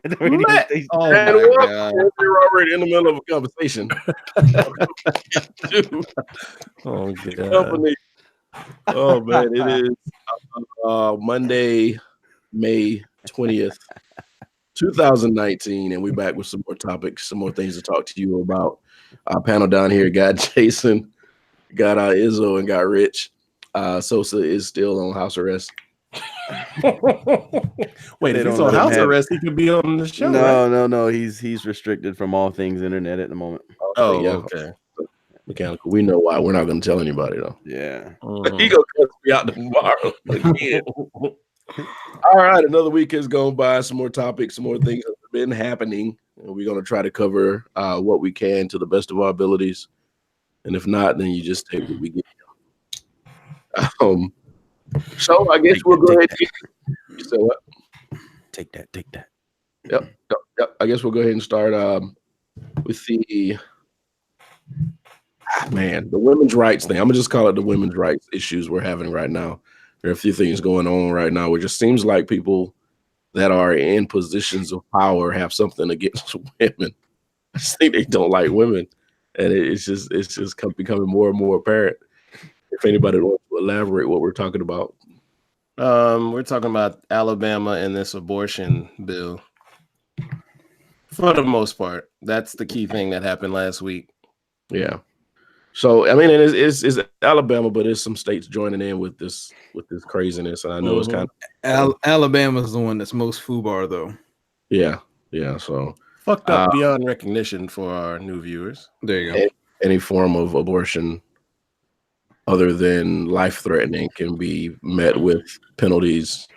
Oh And my what? God. We're already in the middle of a conversation. Dude, Oh God. company. Oh man, it is Monday, May 20th, 2019, and we're back with some more topics, some more things to talk to you about. Our panel down here got Jason, got Izzo, and got Rich. Sosa is still on house arrest. Wait, if he's on house arrest, he could be on the show. No. He's restricted from all things internet at the moment. Oh, yeah. Okay. Mechanical. We know why. We're not going to tell anybody though. Yeah. He gonna cuss me out tomorrow again. All right, another week has gone by. Some more topics, some more things have been happening, and we're going to try to cover what we can to the best of our abilities. And if not, then you just take what we get. So I guess we'll go ahead. You said what? Take that. Yep. I guess we'll go ahead and start with the women's rights thing. I'm gonna just call it the women's rights issues we're having right now. There are a few things going on right now. It just seems like people that are in positions of power have something against women. I just think they don't like women, and it's just becoming more and more apparent. If anybody wants to elaborate what we're talking about. We're talking about Alabama and this abortion bill. For the most part, that's the key thing that happened last week. Yeah. So I mean, it's Alabama, but there's some states joining in with this craziness, and I know it's kind of Alabama's the one that's most FUBAR though. Yeah. So fucked up beyond recognition for our new viewers. There you go. Any form of abortion other than life-threatening can be met with penalties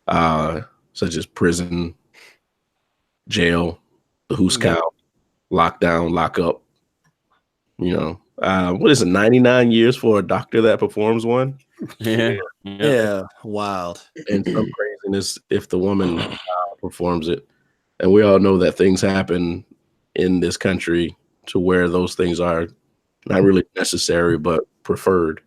such as prison, jail, the hoos cow, lockdown, lockup. You know, what is it, 99 years for a doctor that performs one? Yeah, wild. And some craziness if the woman performs it. And we all know that things happen in this country to where those things are not really necessary, but preferred.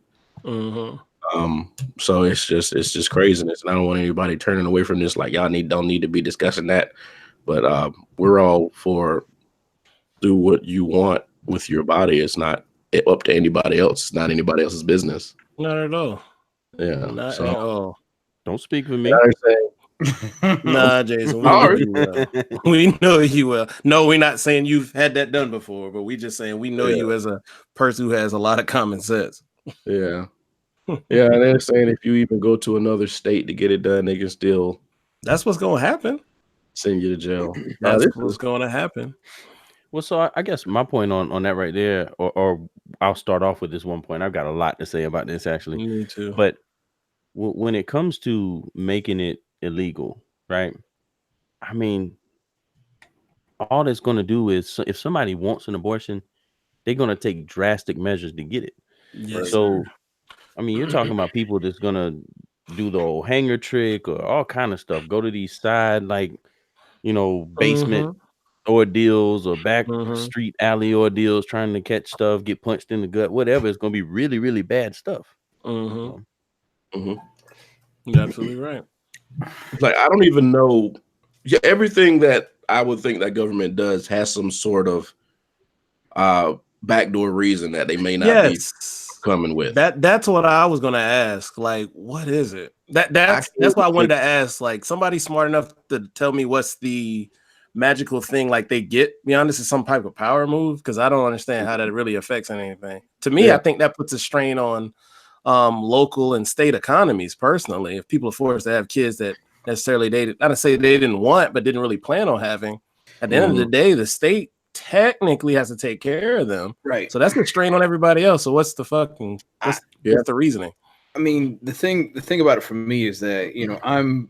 So it's just craziness. And I don't want anybody turning away from this like y'all don't need to be discussing that. But we're all for do what you want with your body. It's not up to anybody else. It's not anybody else's business. Not at all. Yeah. Not at all. Don't speak for me. Nah, Jason. We know you will. No, we're not saying you've had that done before, but we're just saying we know you as a person who has a lot of common sense. Yeah. Yeah, and they're saying if you even go to another state to get it done, they can still. That's what's going to happen. Send you to jail. That's what's going to happen. Well, so I guess my point on that right there, or I'll start off with this one point. I've got a lot to say about this actually. Me too. But when it comes to making it illegal, right? I mean, all that's going to do is if somebody wants an abortion, they're going to take drastic measures to get it. Yes, so, I mean, you're talking about people that's going to do the old hanger trick or all kind of stuff. Go to these side, basement ordeals or back street alley ordeals, trying to catch stuff, get punched in the gut, whatever. It's going to be really, really bad stuff. You're absolutely right. Like, I don't even know. Yeah, everything that I would think that government does has some sort of backdoor reason that they may not be coming with. That's what I was gonna ask. Like, what is it? That's why I wanted to ask. Like, somebody smart enough to tell me what's the magical thing. Like, they get beyond this is some type of power move, because I don't understand how that really affects anything. To me, I think that puts a strain on local and state economies. Personally, if people are forced to have kids that necessarily not to say they didn't want but didn't really plan on having, at the end of the day, the state technically has to take care of them, right? So that's the strain on everybody else. So what's the reasoning? I mean, the thing about it for me is that, you know, I'm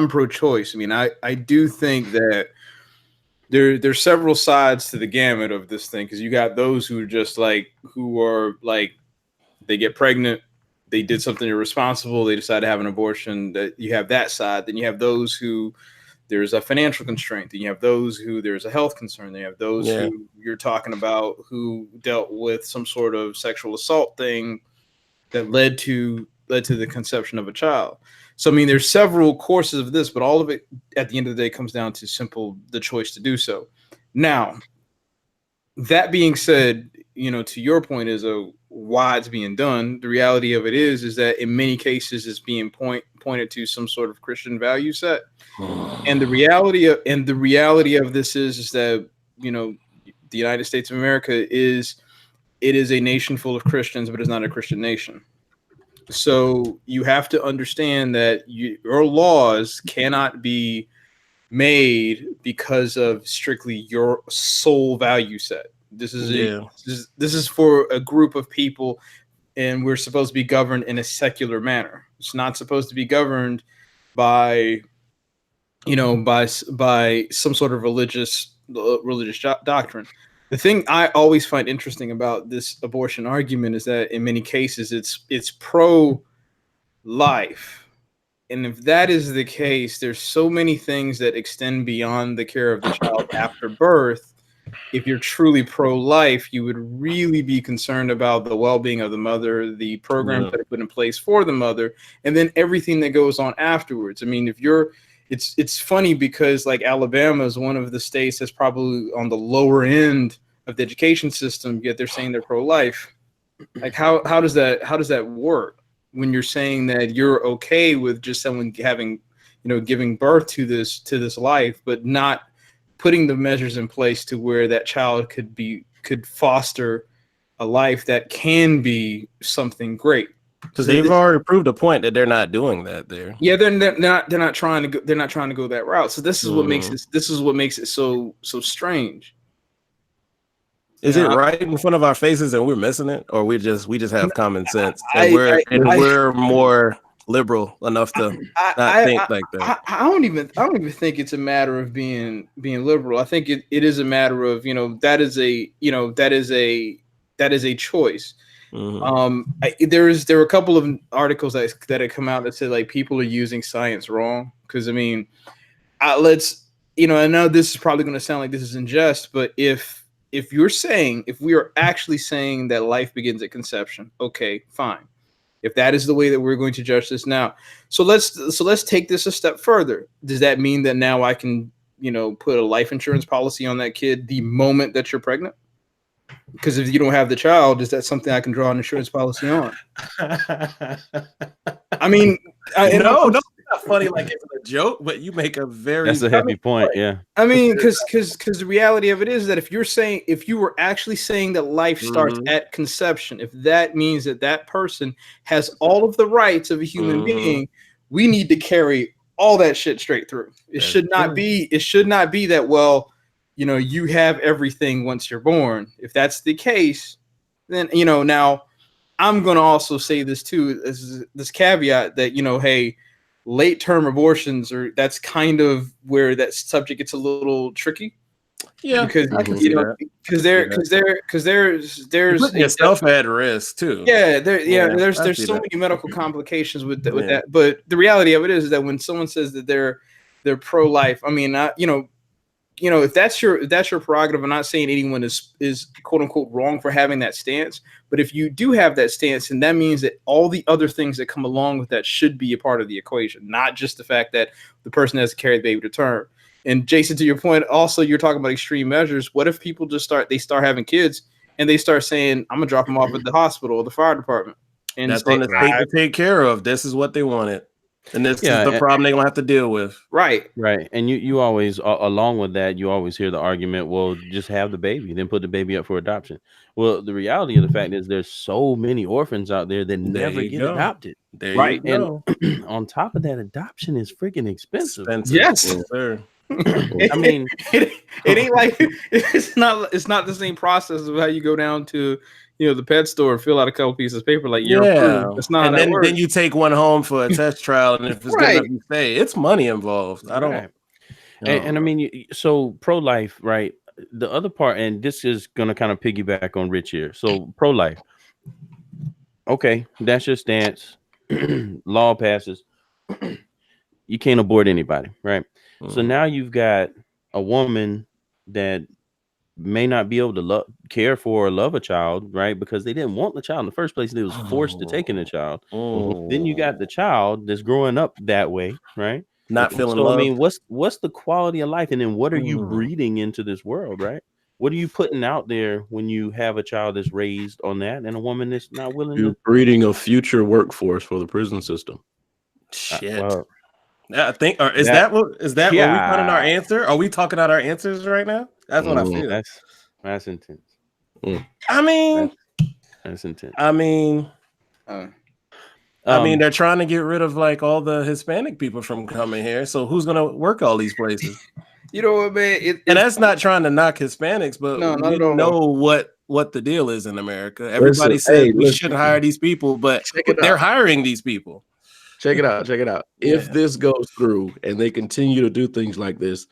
pro-choice. I mean, I do think that there's several sides to the gamut of this thing, because you got those who are they get pregnant, they did something irresponsible, they decide to have an abortion. That you have that side. Then you have those who there's a financial constraint. Then you have those who there's a health concern. Then you have those who you're talking about who dealt with some sort of sexual assault thing that led to the conception of a child. So I mean, there's several courses of this, but all of it at the end of the day comes down to the choice to do so. Now, that being said, to your point is why it's being done. The reality of it is that in many cases it's being pointed to some sort of Christian value set. And the reality of this is that, the United States of America is a nation full of Christians, but it's not a Christian nation. So you have to understand that your laws cannot be made because of strictly your sole value set. This is for a group of people, and we're supposed to be governed in a secular manner. It's not supposed to be governed by some sort of religious doctrine. The thing I always find interesting about this abortion argument is that in many cases it's pro life. And if that is the case, there's so many things that extend beyond the care of the child after birth. If you're truly pro-life, you would really be concerned about the well-being of the mother, the programs that are put in place for the mother, and then everything that goes on afterwards. I mean, it's funny because like Alabama is one of the states that's probably on the lower end of the education system, yet they're saying they're pro-life. Like how does that work? When you're saying that you're okay with just someone having, giving birth to this life, but not putting the measures in place to where that child could foster a life that can be something great. Because they've already proved a point that they're not doing that there. Yeah, they're not trying to go that route. So this is what makes it so strange. Is it right in front of our faces and we're missing it, or we just have common sense and we're more liberal enough to not think like that? I don't even think it's a matter of being liberal. I think it is a matter of that is a choice. Mm-hmm. There were a couple of articles that had come out that said like people are using science wrong. Because I mean, I know this is probably going to sound like this is in jest, but if we are actually saying that life begins at conception, okay, fine. If that is the way that we're going to judge this now, so let's take this a step further. Does that mean that now I can, put a life insurance policy on that kid the moment that you're pregnant? Because if you don't have the child, is that something I can draw an insurance policy on? I mean, no, it's not funny like it's a joke, but you make that's a heavy point. Yeah. I mean, because the reality of it is that if you were actually saying that life starts at conception, if that means that person has all of the rights of a human being, we need to carry all that shit straight through. It should not be that, well, you have everything once you're born. If that's the case, then, now I'm going to also say this too, this caveat that, hey, late term abortions that's kind of where that subject gets a little tricky. Yeah, because there's yourself at risk too. Yeah, there's so many medical complications with that. But the reality of it is that when someone says that they're pro life, I mean, if that's your prerogative, I'm not saying anyone is quote unquote wrong for having that stance. But if you do have that stance, and that means that all the other things that come along with that should be a part of the equation, not just the fact that the person has to carry the baby to term. And Jason, to your point, also you're talking about extreme measures. What if people just start having kids and they start saying, "I'm gonna drop them off at the hospital or the fire department," and that's on the thing to take care of. This is what they wanted. And this is the problem they're gonna have to deal with. Right. And you always, along with that, you always hear the argument, well, just have the baby, then put the baby up for adoption. Well, the reality of the fact is there's so many orphans out there that never get adopted. Right. And on top of that, adoption is freaking expensive. Yes. Sir. I mean, it ain't like it's not the same process of how you go down to the pet store and fill out a couple pieces of paper like you're approved. That's not. And then you take one home for a test trial, and if it's good enough, you stay. It's money involved. I don't. Right. And I mean, so pro-life, right? The other part, and this is gonna kind of piggyback on Rich here. So pro-life, okay, that's your stance. Law passes. You can't abort anybody, right? So now you've got a woman that may not be able to care for or love a child, right? Because they didn't want the child in the first place. They was forced to take in the child. Then you got the child that's growing up that way, right? Not feeling so, loved. I mean, what's the quality of life? And then what are you breeding into this world, right? What are you putting out there when you have a child that's raised on that and a woman that's not willing You're to breeding a future workforce for the prison system. Shit. well, I think, or is that what are we finding our yeah. answer? Are we talking out our answers right now? That's what I feel. That's intense. I mean, That's intense. I mean, they're trying to get rid of like all the Hispanic people from coming here. So who's gonna work all these places? You know what, man? And that's not trying to knock Hispanics, but we know what the deal is in America. Everybody says we shouldn't hire these people, but they're hiring these people. Check it out. If this goes through and they continue to do things like this,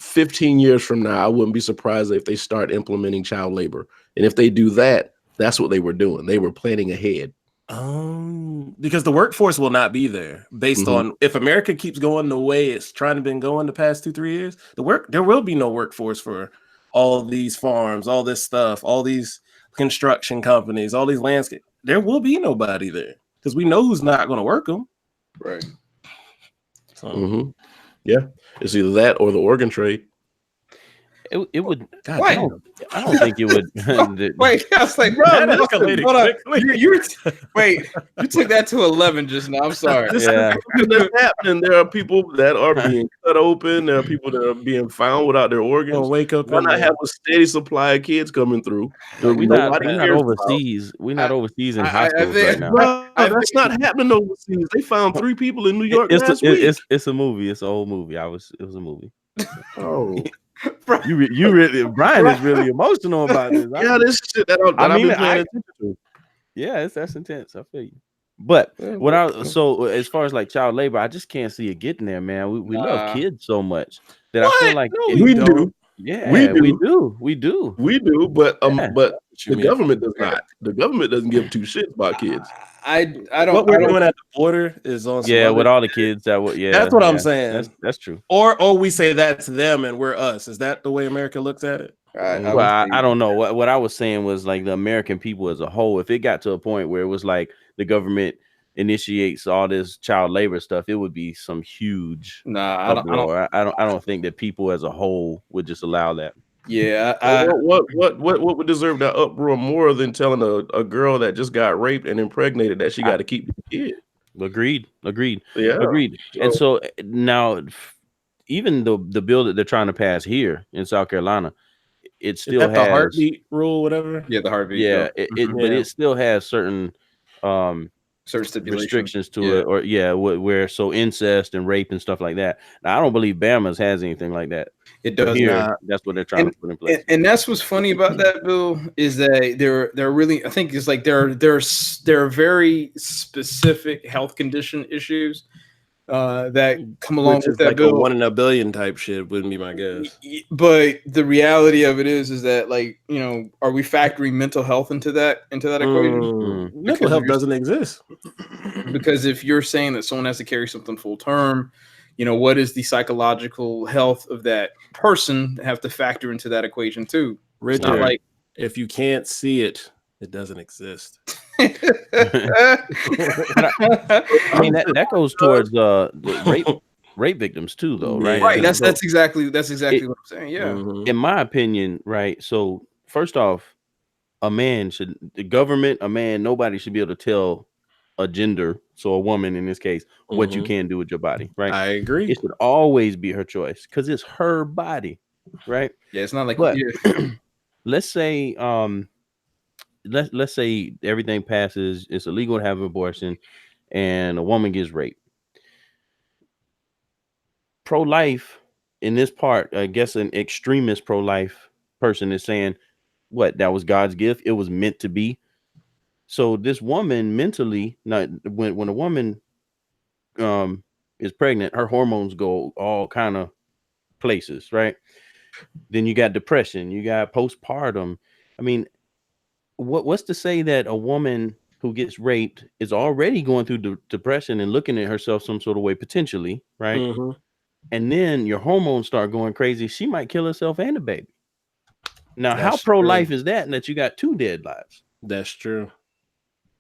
15 years from now, I wouldn't be surprised if they start implementing child labor. And if they do that, that's what they were doing. They were planning ahead. Because the workforce will not be there based on if America keeps going the way it's trying to been going the past 2-3 years, there will be no workforce for all these farms, all this stuff, all these construction companies, all these landscape. There will be nobody there because we know who's not going to work them. Right. So, yeah, it's either that or the organ trade. It would. God, I don't think it would. Wait, I was like, bro, you took that to 11 just now. I'm sorry. That's happening. There are people that are being cut open. There are people that are being found without their organs. Wake up. Why not have a steady supply of kids coming through? We're not overseas. We're not overseas in hospitals right now. Bro, that's not happening overseas. They found 3 people in New York last week. It's a movie. It's an old movie. It was a movie. Oh. You really, Brian is really emotional about this. Yeah, this shit that I've been paying attention to. Yeah, that's intense. I feel you. But so as far as like child labor, I just can't see it getting there, man. We love kids so much that I feel like we do. Yeah, we do. But the government does not. The government doesn't give 2 shits about kids. I don't. What we're doing at the border is on. With all the kids that that's what I'm saying. That's true. Or we say that to them and we're us. Is that the way America looks at it? I don't know. What I was saying was like the American people as a whole. If it got to a point where it was like the government initiates all this child labor stuff, it would be some huge. I don't think that people as a whole would just allow that. Yeah. What would deserve that uproar more than telling a girl that just got raped and impregnated that she got to keep the kid? Agreed. Yeah. Agreed. And so now, even the bill that they're trying to pass here in South Carolina, it still has the heartbeat rule, whatever. Yeah, the heartbeat. Yeah, but it still has certain restrictions to it, or where so incest and rape and stuff like that. Now, I don't believe Bama's has anything like that. It does not. That's what they're trying to put in place. And that's what's funny about that bill is that they're really, I think it's like there are very specific health condition issues that come along with that like bill. A 1 in a billion type shit wouldn't be my guess. But the reality of it is that, like, you know, are we factoring mental health into that equation? Mental health doesn't exist. Because if you're saying that someone has to carry something full term, you know, what is the psychological health of that person have to factor into that equation too? Richard, like, if you can't see it, it doesn't exist. I mean, that goes towards the rape victims too, though, right? Right. That's exactly what I'm saying. Yeah. In my opinion, right. So first off, nobody should be able to tell a gender, so a woman in this case, what you can do with your body, right? I agree. It should always be her choice because it's her body, right? Yeah, it's not like. But let's say, let's say everything passes, it's illegal to have an abortion, and a woman gets raped. Pro-life in this part, I guess, an extremist pro-life person is saying, "What? That was God's gift. It was meant to be." So this woman mentally, when a woman is pregnant, her hormones go all kind of places, right? Then you got depression, you got postpartum. I mean, what's to say that a woman who gets raped is already going through depression and looking at herself some sort of way potentially, right? And then your hormones start going crazy. She might kill herself and the baby. Now, how That's pro-life true. is that? And that you got 2 dead lives. That's true.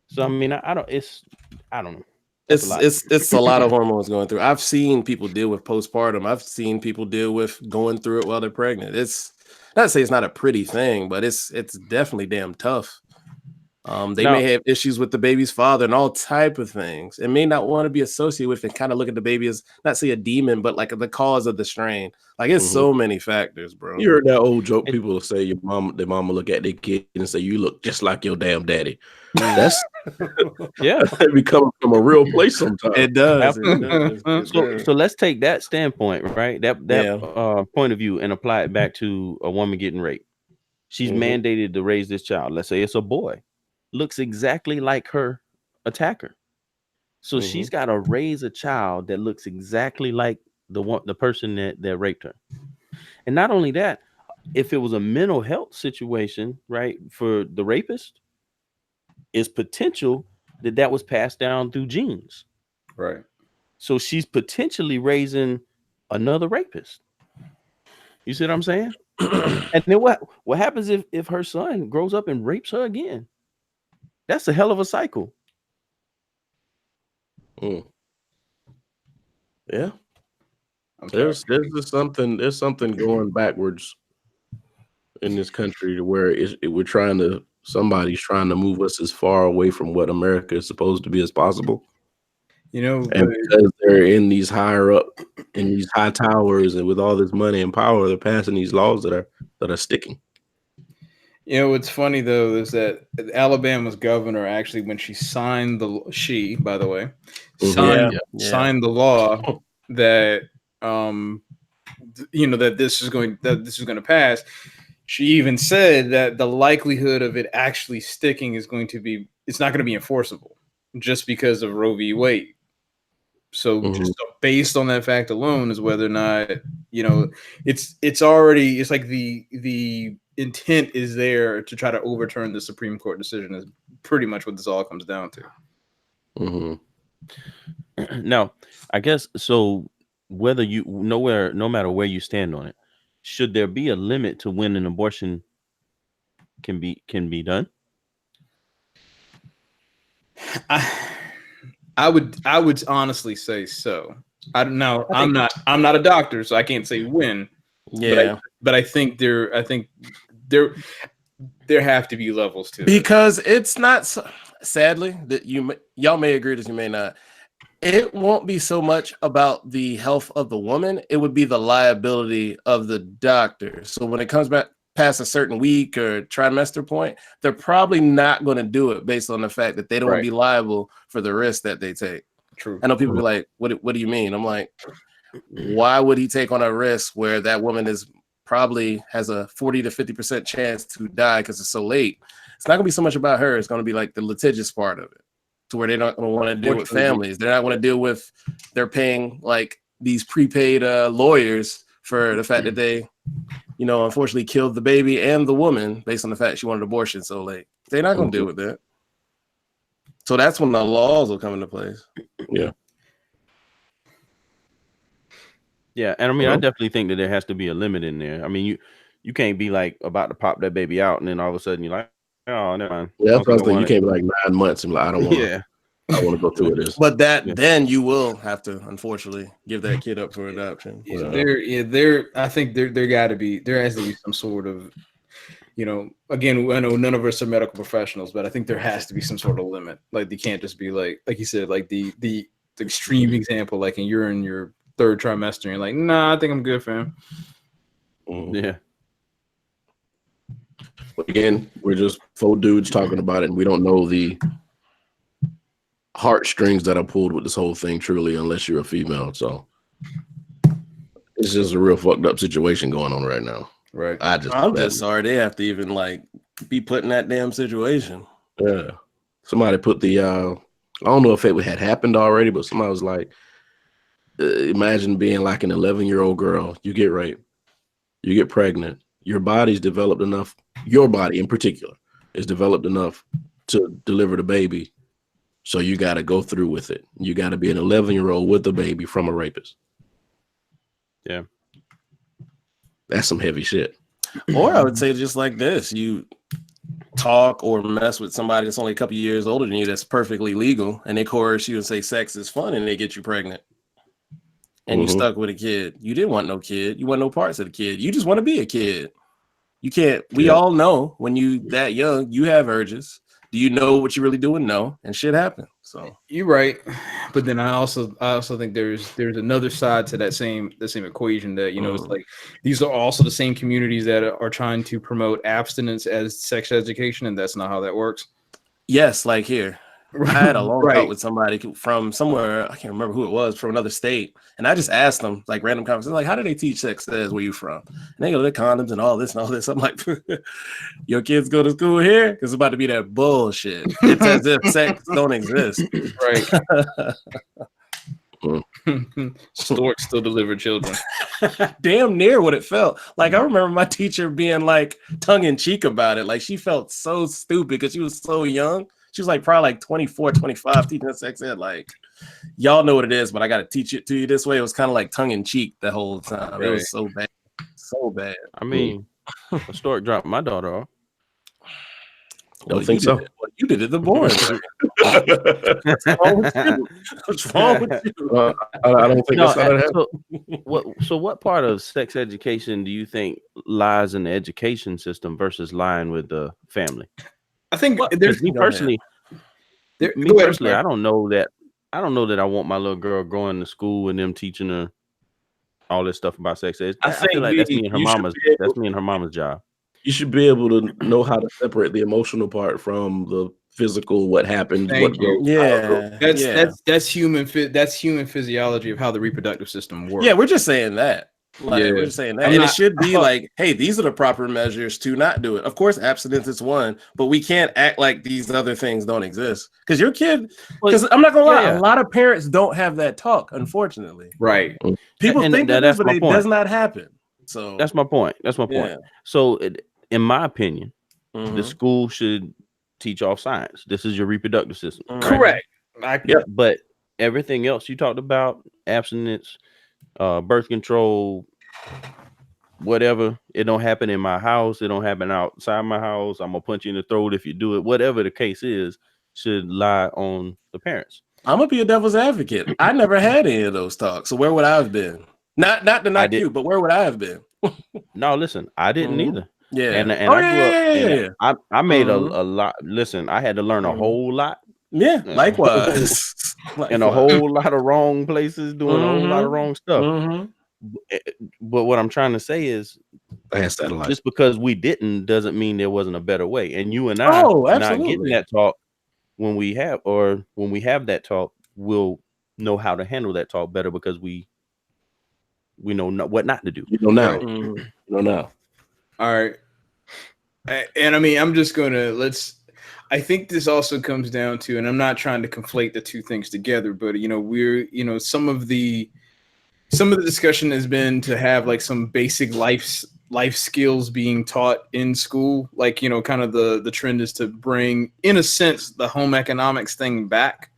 So I mean, I don't know. That's a lot. It's a lot of hormones going through. I've seen people deal with postpartum. I've seen people deal with going through it while they're pregnant. It's not to say it's not a pretty thing, but it's definitely damn tough. They Now, may have issues with the baby's father and all type of things, and may not want to be associated with and kind of look at the baby as not say a demon, but like the cause of the strain. Like it's so many factors, bro. You heard that old joke? People will say their mama look at their kid and say, "You look just like your damn daddy." That's yeah. it be coming from a real place sometimes. It does. So let's take that standpoint, right? That Yeah. point of view and apply it back to a woman getting raped. She's mandated to raise this child. Let's say it's a boy, looks exactly like her attacker. So she's got to raise a child that looks exactly like the person that raped her. And not only that, if it was a mental health situation, right, for the rapist, it's potential that was passed down through genes. Right. So she's potentially raising another rapist. You see what I'm saying? And then what happens if her son grows up and rapes her again? That's a hell of a cycle. Yeah. There's something going backwards in this country to where somebody's trying to move us as far away from what America is supposed to be as possible. You know, and because they're in these higher up in these high towers and with all this money and power, they're passing these laws that are sticking. You know, what's funny though is that Alabama's governor actually, when she signed signed the law that that this is going to pass. She even said that the likelihood of it actually sticking it's not going to be enforceable just because of Roe v. Wade. So just based on that fact alone is whether or not, it's like the intent is there to try to overturn the Supreme Court decision is pretty much what this all comes down to. Now, I guess so. Whether no matter where you stand on it, should there be a limit to when an abortion can be done? I would honestly say so. I don't know. I'm not a doctor, so I can't say when. Yeah, but I think there have to be levels to it. Because it's not sadly that y'all may agree with this, you may not. It won't be so much about the health of the woman. It would be the liability of the doctor. So when it comes back past a certain week or trimester point, they're probably not going to do it based on the fact that they don't want to be liable for the risk that they take. True. I know people be like, what do you mean? I'm like, why would he take on a risk where that woman probably has a 40 to 50% chance to die because it's so late? It's not going to be so much about her. It's going to be like the litigious part of it, to where they're not going to want to deal with families. They're not going to deal with, they're paying like these prepaid lawyers for the fact that they, unfortunately killed the baby and the woman based on the fact she wanted abortion so late. They're not going to deal with that. So that's when the laws will come into place. Yeah. Yeah, and I mean, I definitely think that there has to be a limit in there. I mean, you can't be like about to pop that baby out, and then all of a sudden you're like, oh, never mind. Yeah, that's what I think. You can't be like 9 months and like, I don't want to. Yeah. I want to go through this. But then you will have to, unfortunately, give that kid up for adoption. I think there has to be some sort of, again, I know none of us are medical professionals, but I think there has to be some sort of limit. Like they can't just be like you said, like the extreme example, like you're in your 3rd trimester and you're like, nah, I think I'm good, fam. Yeah. But again, we're just 4 dudes talking about it, and we don't know the heartstrings that are pulled with this whole thing truly, unless you're a female. So it's just a real fucked up situation going on right now. Right. I'm just sorry they have to even like be put in that damn situation. Yeah. Somebody put the I don't know if it had happened already, but somebody was like, imagine being like an 11-year-old girl. You get raped, you get pregnant, your body's developed enough, your body in particular is developed enough to deliver the baby. So you got to go through with it. You got to be an 11-year-old with a baby from a rapist. Yeah. That's some heavy shit. Or I would say just like this: you talk or mess with somebody that's only a couple years older than you that's perfectly legal, and they coerce you and say sex is fun, and they get you pregnant. And you stuck with a kid. You didn't want no kid. You want no parts of the kid. You just want to be a kid. You can't. We all know when you that young, you have urges. Do you know what you're really doing? No, and shit happens. So you're right, but then I also think there's another side to that same equation that it's like these are also the same communities that are trying to promote abstinence as sex education, and that's not how that works. Yes, like here. I had a long talk with somebody from somewhere, I can't remember who it was, from another state. And I just asked them, like, random conversations, like, how do they teach sex ed? Where you from? And they go, the condoms and all this and all this. I'm like, your kids go to school here? Because it's about to be that bullshit. It's as if sex don't exist. Right. Storks still deliver children. Damn near what it felt. Like, I remember my teacher being, like, tongue-in-cheek about it. Like, she felt so stupid because she was so young. She was like probably like 24, 25, teaching sex ed. Like, y'all know what it is, but I got to teach it to you this way. It was kind of like tongue in cheek the whole time. Right. It was so bad. So bad. I mean, a stork dropped my daughter off. Don't think so. You did it the boring. What's wrong with you? I don't think that's how that happened. So what part of sex education do you think lies in the education system versus lying with the family? I think me personally, I don't know that I want my little girl going to school and them teaching her all this stuff about sex ed. I feel like that's me and her mama's job. You should be able to know how to separate the emotional part from the physical, what happened. That's human physiology of how the reproductive system works. Yeah, we're just saying that. Like, we're just saying that. And it should be like, hey, these are the proper measures to not do it. Of course, abstinence is one, but we can't act like these other things don't exist. Because your kid, because I'm not gonna lie, a lot of parents don't have that talk, unfortunately. Right. People think that is, but it does not happen. So that's my point. Yeah. So in my opinion, the school should teach off science. This is your reproductive system. Correct. But everything else you talked about, abstinence, birth control, whatever, it don't happen in my house, it don't happen outside my house, I'm gonna punch you in the throat if you do it, whatever the case is, should lie on the parents. I'm gonna be a devil's advocate. I never had any of those talks, so where would I have been? Not to knock you, but where would I have been? No, listen, I didn't either. Yeah, and I grew up. I made a lot. Listen, I had to learn a whole lot. Yeah, likewise. In a whole lot of wrong places, doing a whole lot of wrong stuff. But what I'm trying to say is, just because we didn't doesn't mean there wasn't a better way. And you and I not getting that talk when we have that talk, we'll know how to handle that talk better because we know what not to do. You know now. You know now. All right. And I mean, I'm just gonna I think this also comes down to, and I'm not trying to conflate the two things together, but some of the discussion has been to have like some basic life skills being taught in school. Like, kind of the trend is to bring, in a sense, the home economics thing back.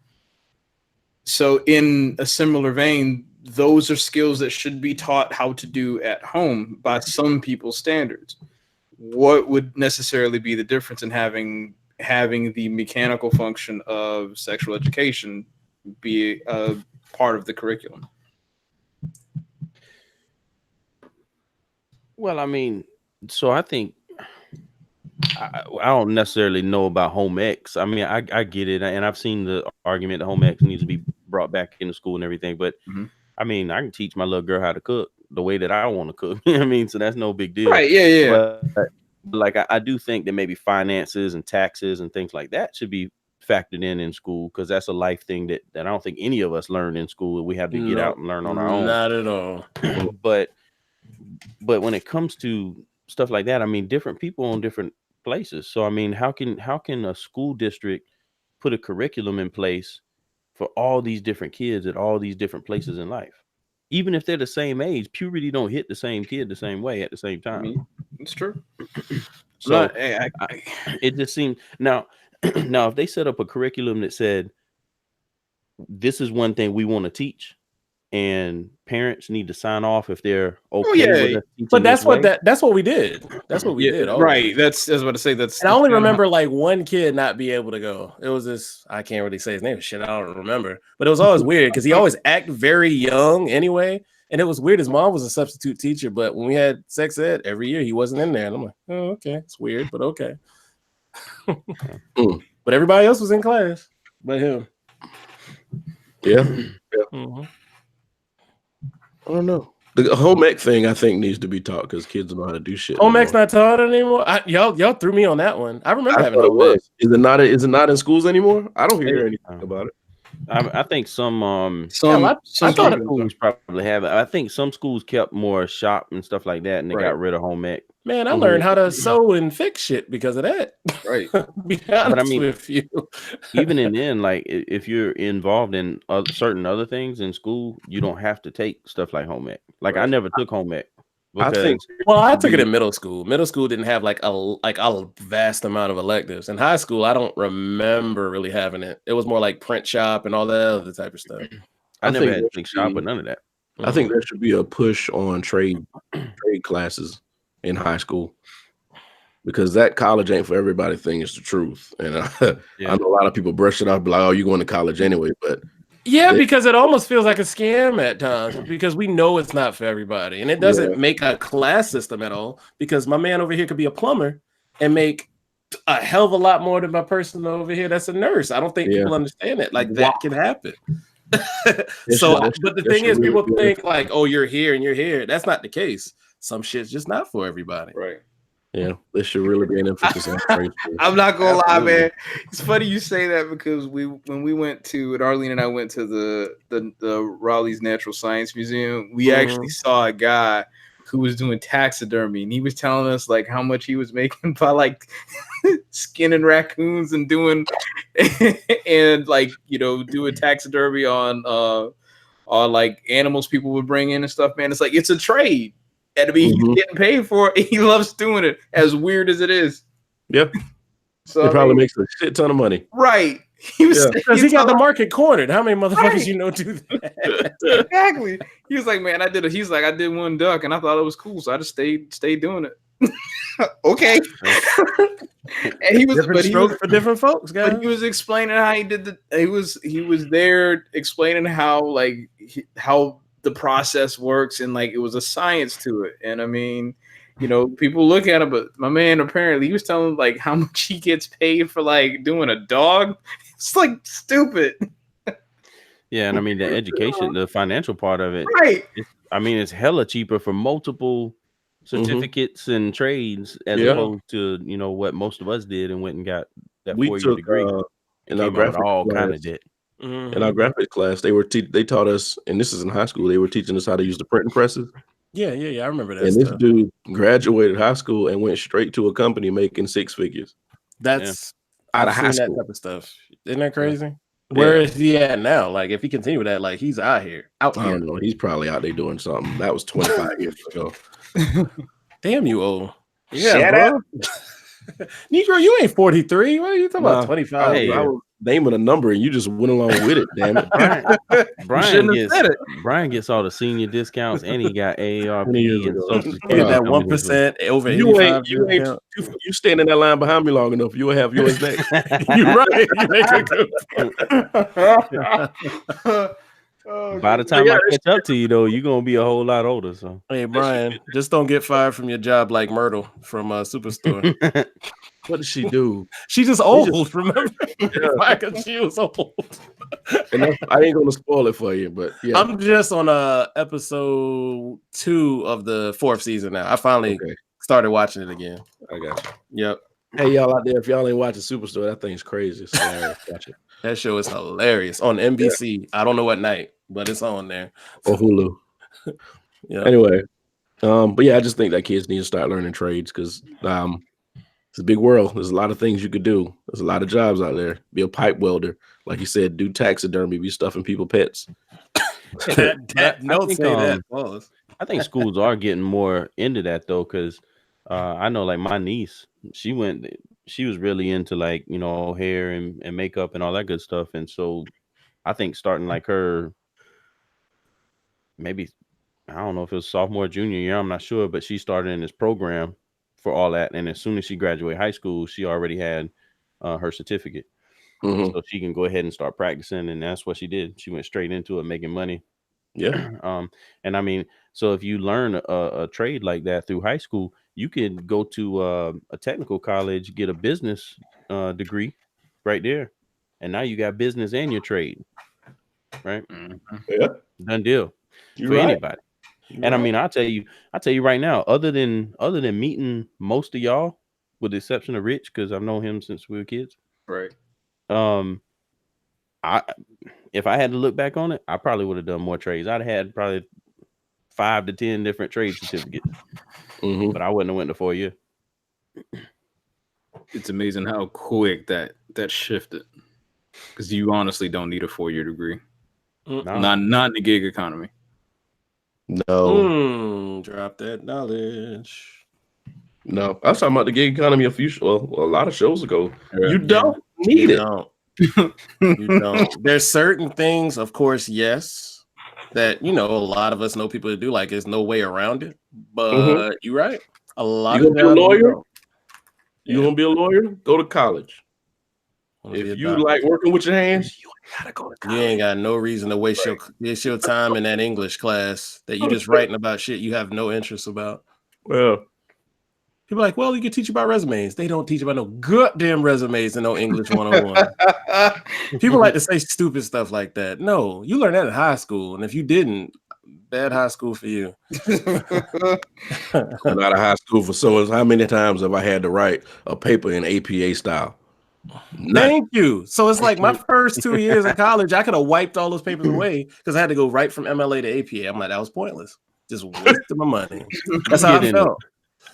So in a similar vein, those are skills that should be taught how to do at home by some people's standards. What would necessarily be the difference in having the mechanical function of sexual education be a part of the curriculum? Well, I mean, so I think I don't necessarily know about home ec. I mean, I get it, and I've seen the argument that home ec needs to be brought back into school and everything. But I mean, I can teach my little girl how to cook the way that I want to cook. I mean, so that's no big deal. Right? Yeah. But like, I do think that maybe finances and taxes and things like that should be factored in school, because that's a life thing that I don't think any of us learn in school. We have to get out and learn on our own. Not at all. But when it comes to stuff like that, I mean, different people on different places. So I mean, how can a school district put a curriculum in place for all these different kids at all these different places in life? Even if they're the same age, puberty don't hit the same kid the same way at the same time. I mean, it's true. So it just seems now if they set up a curriculum that said, this is one thing we want to teach, and parents need to sign off if they're okay yeah. with us teaching But this way. that's what we did. That's what we did. Always. Right. I was about to say that's. And I only remember like one kid not be able to go. It was this. I can't really say his name. Shit, I don't remember. But it was always weird because he always acted very young anyway. And it was weird. His mom was a substitute teacher, but when we had sex ed every year, he wasn't in there. And I'm like, oh, okay, it's weird, but okay. But everybody else was in class, but him. Yeah. Mm-hmm. I don't know. The home ec thing, I think, needs to be taught because kids don't know how to do shit. Home ec's not taught anymore. Y'all threw me on that one. I remember having home ec. Is it not in schools anymore? I don't hear anything about it. I think some I thought schools probably have it. I think some schools kept more shop and stuff like that, and they got rid of home ec. Man, I learned how to sew and fix shit because of that. Right. Be honest with you. Even in the end, like if you're involved in certain other things in school, you don't have to take stuff like home ec. Like I never took home ec. I took it in middle school. Middle school didn't have like a vast amount of electives. In high school, I don't remember really having it. It was more like print shop and all that other type of stuff. I never had print shop, but none of that. I think there should be a push on trade classes in high school because that college ain't for everybody thing is the truth. And I know a lot of people brush it off, be like, "Oh, you're going to college anyway," but. Yeah, because it almost feels like a scam at times because we know it's not for everybody. And it doesn't make a class system at all because my man over here could be a plumber and make a hell of a lot more than my person over here that's a nurse. I don't think people understand it. Like that can happen. But the thing is, people think like, oh, you're here and you're here. That's not the case. Some shit's just not for everybody. Right. Yeah, there should really be an emphasis on trade. I'm not gonna lie, man. It's funny you say that because when we went to, and Arlene and I went to the Raleigh's Natural Science Museum, we actually saw a guy who was doing taxidermy, and he was telling us like how much he was making by like skinning raccoons and doing and like doing taxidermy on like animals people would bring in and stuff. Man, it's like it's a trade. And to be he's getting paid for it. He loves doing it, as weird as it is. Yep. So he probably makes a shit ton of money. Right. He was because he got the market cornered. How many motherfuckers do that? Exactly. He was like, man, I did one duck and I thought it was cool, so I just stayed doing it. Okay. And he was different strokes for different folks, guys. But he was explaining how he did he was there explaining how how the process works and like it was a science to it. And I mean, people look at him, but my man apparently he was telling like how much he gets paid for like doing a dog. It's like stupid. Yeah, and I mean the education, the financial part of it. Right. It's hella cheaper for multiple certificates and trades as opposed to what most of us did and went and got that 4-year degree in our graphic all kind of debt. In our graphic class, they taught us, and this is in high school, they were teaching us how to use the printing presses. Yeah, I remember that. And this dude graduated high school and went straight to a company making 6 figures. That's out of high school. That type of stuff. Isn't that crazy? Yeah. Where is he at now? Like, if he continue with that, like he's out here. I don't know. He's probably out there doing something. That was 25 years ago. Damn, you old. Yeah, bro. Negro, you ain't 43. What are you talking about? 25. I was naming a number and you just went along with it. Damn it. Brian gets all the senior discounts and he got AARP and Social Security. That 1% over 85. You stand in that line behind me long enough, you'll have yours next. You're right. You make a good By the time I catch up to you, though, you're gonna be a whole lot older. So, hey, Brian, just don't get fired from your job like Myrtle from Superstore. What does she do? She's just old. Remember, she was old. And I ain't gonna spoil it for you, but yeah, I'm just on episode 2 of the 4th season now. I finally started watching it again. I got you. Yep. Hey, y'all out there, if y'all ain't watching Superstore, that thing's crazy. It's hilarious. Watch it. That show is hilarious on NBC. Yeah. I don't know what night, but it's on there. Or Hulu. Yeah. Anyway, but yeah, I just think that kids need to start learning trades because it's a big world. There's a lot of things you could do. There's a lot of jobs out there. Be a pipe welder, like you said. Do taxidermy. Be stuffing people pets. I think schools are getting more into that though, because I know like my niece, she was really into like hair and makeup and all that good stuff, and so I think starting like her maybe, I don't know if it was sophomore, junior year, I'm not sure, but she started in this program for all that. And as soon as she graduated high school, she already had her certificate. Mm-hmm. So she can go ahead and start practicing. And that's what she did. She went straight into it, making money. Yeah. And I mean, so if you learn a trade like that through high school, you can go to a technical college, get a business degree right there. And now you got business and your trade, right? Yeah. Done deal You're for right. anybody. And I mean, I'll tell you right now, other than meeting most of y'all, with the exception of Rich, because I've known him since we were kids. Right. If I had to look back on it, I probably would have done more trades. I'd had probably 5 to 10 different trade certificates, but I wouldn't have went to 4 years. It's amazing how quick that shifted, because you honestly don't need a 4-year degree. No. Not in the gig economy. No. Drop that knowledge. No. I was talking about the gig economy a lot of shows ago. Yeah. You don't need it. Don't. You don't. There's certain things, of course, yes, that a lot of us know people that do. Like, there's no way around it. But you're right. A lot You of gonna be a lawyer? Yeah. You gonna be a lawyer? Go to college. If you like working with your hands, you gotta go to college. You ain't got no reason to waste your time in that English class that you just writing about shit you have no interest about. Well, people are like, well, you can teach about resumes. They don't teach about no goddamn resumes and no English 101. People like to say stupid stuff like that. No, you learned that in high school, and if you didn't, bad high school for you. I'm out of high school for so how many times have I had to write a paper in APA style? Thank you. So it's like my first 2 years in college, I could have wiped all those papers away because I had to go right from MLA to APA. I'm like, that was pointless. Just wasting my money. That's how I felt.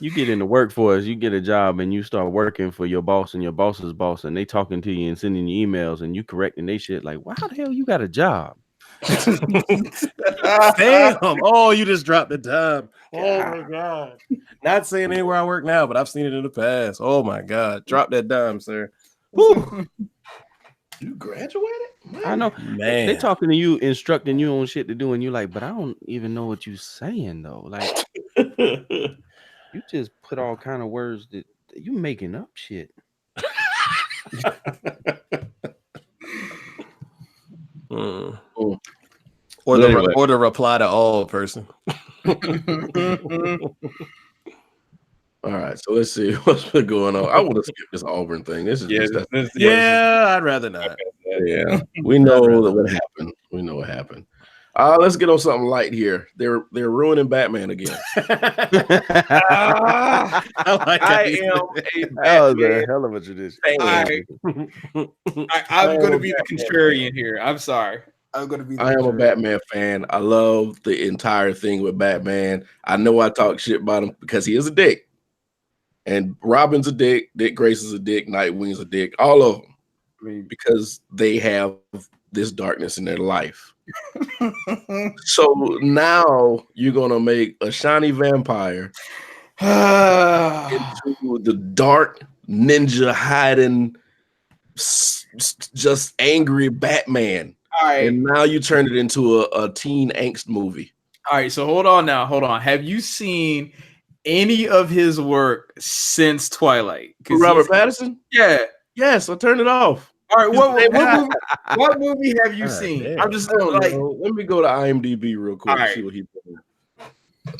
You get in the workforce, you get a job, and you start working for your boss and your boss's boss, and they talking to you and sending you emails, and you correcting they shit like, "Wow, how the hell you got a job?" Damn! Oh, you just dropped the dime. Oh my god! Not saying anywhere I work now, but I've seen it in the past. Oh my god! Drop that dime, sir. Woo. You graduated? Man. I know, man. They talking to you, instructing you on shit to do, and you like, but I don't even know what you're saying though. Like, you just put all kind of words that you making up shit. Or the reply to all person. All right, so let's see what's been going on. I want to skip this Auburn thing. This is I'd rather not. Yeah, we know what happened. We know what happened. Let's get on something light here. They're ruining Batman again. I am a hell of a tradition. I'm going to be the contrarian here. I'm sorry. I am a Batman fan. I love the entire thing with Batman. I know I talk shit about him because he is a dick. And Robin's a dick. Dick Grayson's a dick. Nightwing's a dick. All of them. I mean, because they have this darkness in their life. So now you're going to make a shiny vampire into the dark ninja hiding, just angry Batman. All right. And now you turned it into a teen angst movie. All right. So hold on. Have you seen any of his work since Twilight? Robert Pattinson? Yeah. Yes, I turned it off. All right. What movie have you seen? Damn. I'm just like, let me go to IMDb real quick and see what he put in.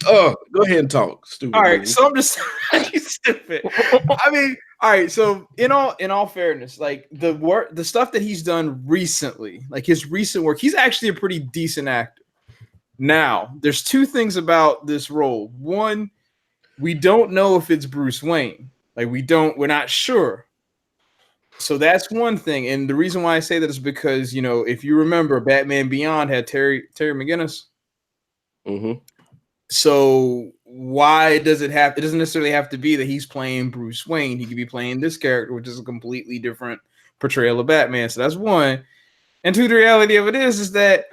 Go ahead and talk. Stupid. All right. So I'm just stupid. I mean, all right. So in all fairness, like the stuff that he's done recently, like his recent work, he's actually a pretty decent actor. Now, there's two things about this role. One, we don't know if it's Bruce Wayne. Like we're not sure. So that's one thing. And the reason why I say that is because, if you remember, Batman Beyond had Terry McGinnis. Mm-hmm. So why does it doesn't necessarily have to be that he's playing Bruce Wayne. He could be playing this character, which is a completely different portrayal of Batman. So that's one. And two, the reality of it is that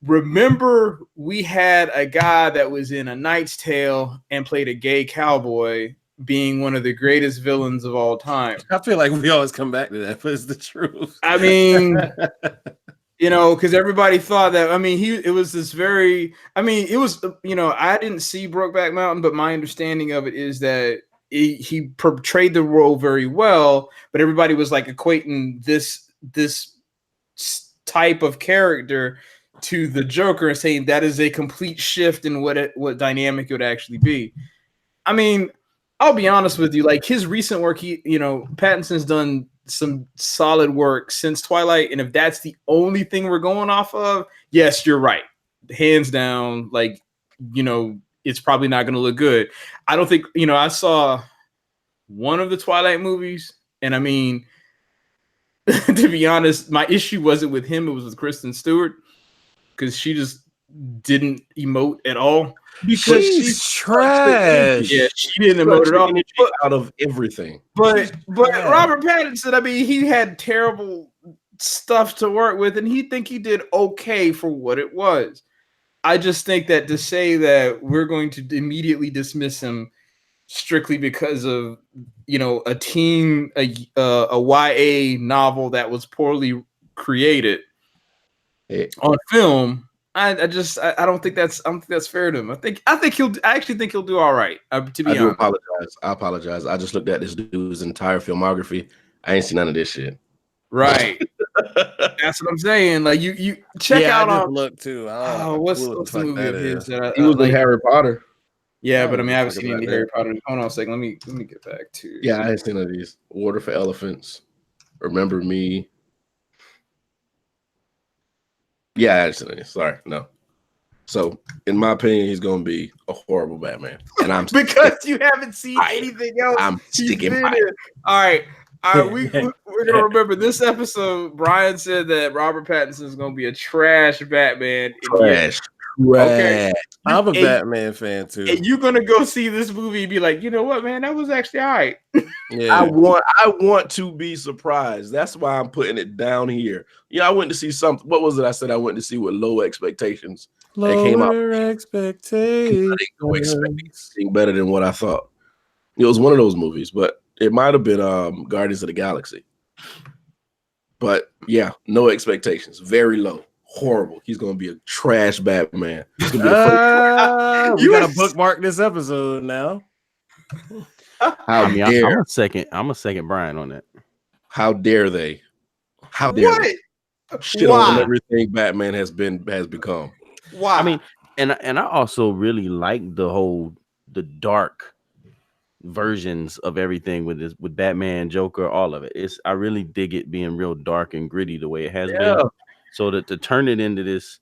remember we had a guy that was in A Knight's Tale and played a gay cowboy, being one of the greatest villains of all time. I feel like we always come back to that, but it's the truth. I mean, You know, because everybody thought that. I mean, it was this very. I mean, it was. You know, I didn't see Brokeback Mountain, but my understanding of it is that he portrayed the role very well. But everybody was like equating this type of character to the Joker and saying that is a complete shift in what dynamic it would actually be. I mean, I'll be honest with you. Like his recent work, Pattinson's done some solid work since Twilight, and if that's the only thing we're going off of, yes, you're right, hands down. Like, it's probably not going to look good. I don't think, I saw one of the Twilight movies, and I mean, to be honest, my issue wasn't with him; it was with Kristen Stewart, because she just didn't emote at all. Because she's trash. Yeah, she didn't emote at all. Out of everything. But Robert Pattinson, I mean, he had terrible stuff to work with, and he did okay for what it was. I just think that to say that we're going to immediately dismiss him strictly because of a YA novel that was poorly created on film. I don't think that's fair to him. I actually think he'll do all right. To be honest, I apologize. I just looked at this dude's entire filmography. I ain't seen none of this shit. Right. That's what I'm saying. Like you check out on look too. What's the movie of his? He was in Harry Potter. Yeah, but I mean, I haven't seen any Harry Potter. Hold on a second. Let me get back to. Yeah, I ain't seen none of these. Water for Elephants. Remember Me. Yeah, actually, sorry, no. So, in my opinion, he's going to be a horrible Batman, and I'm because you haven't seen anything else. I'm sticking by it. All right. We're gonna remember this episode. Brian said that Robert Pattinson is going to be a trash Batman. Trash. Okay. I'm a Batman fan too. And you're gonna go see this movie and be like, you know what, man, that was actually all right. Yeah. I want to be surprised. That's why I'm putting it down here. I went to see something. What was it? I said I went to see with low expectations. Lower expectations. I didn't go expecting anything better than what I thought. It was one of those movies, but it might have been Guardians of the Galaxy. But yeah, no expectations. Very low. Horrible. He's gonna be a trash Batman. It's gonna be you gotta bookmark this episode now. I'm a second Brian on that. How dare they? How dare they? Shit on everything Batman has become. Why? I mean, and I also really like the dark versions of everything with Batman, Joker, all of it. I really dig it being real dark and gritty the way it has been. So that to turn it into this,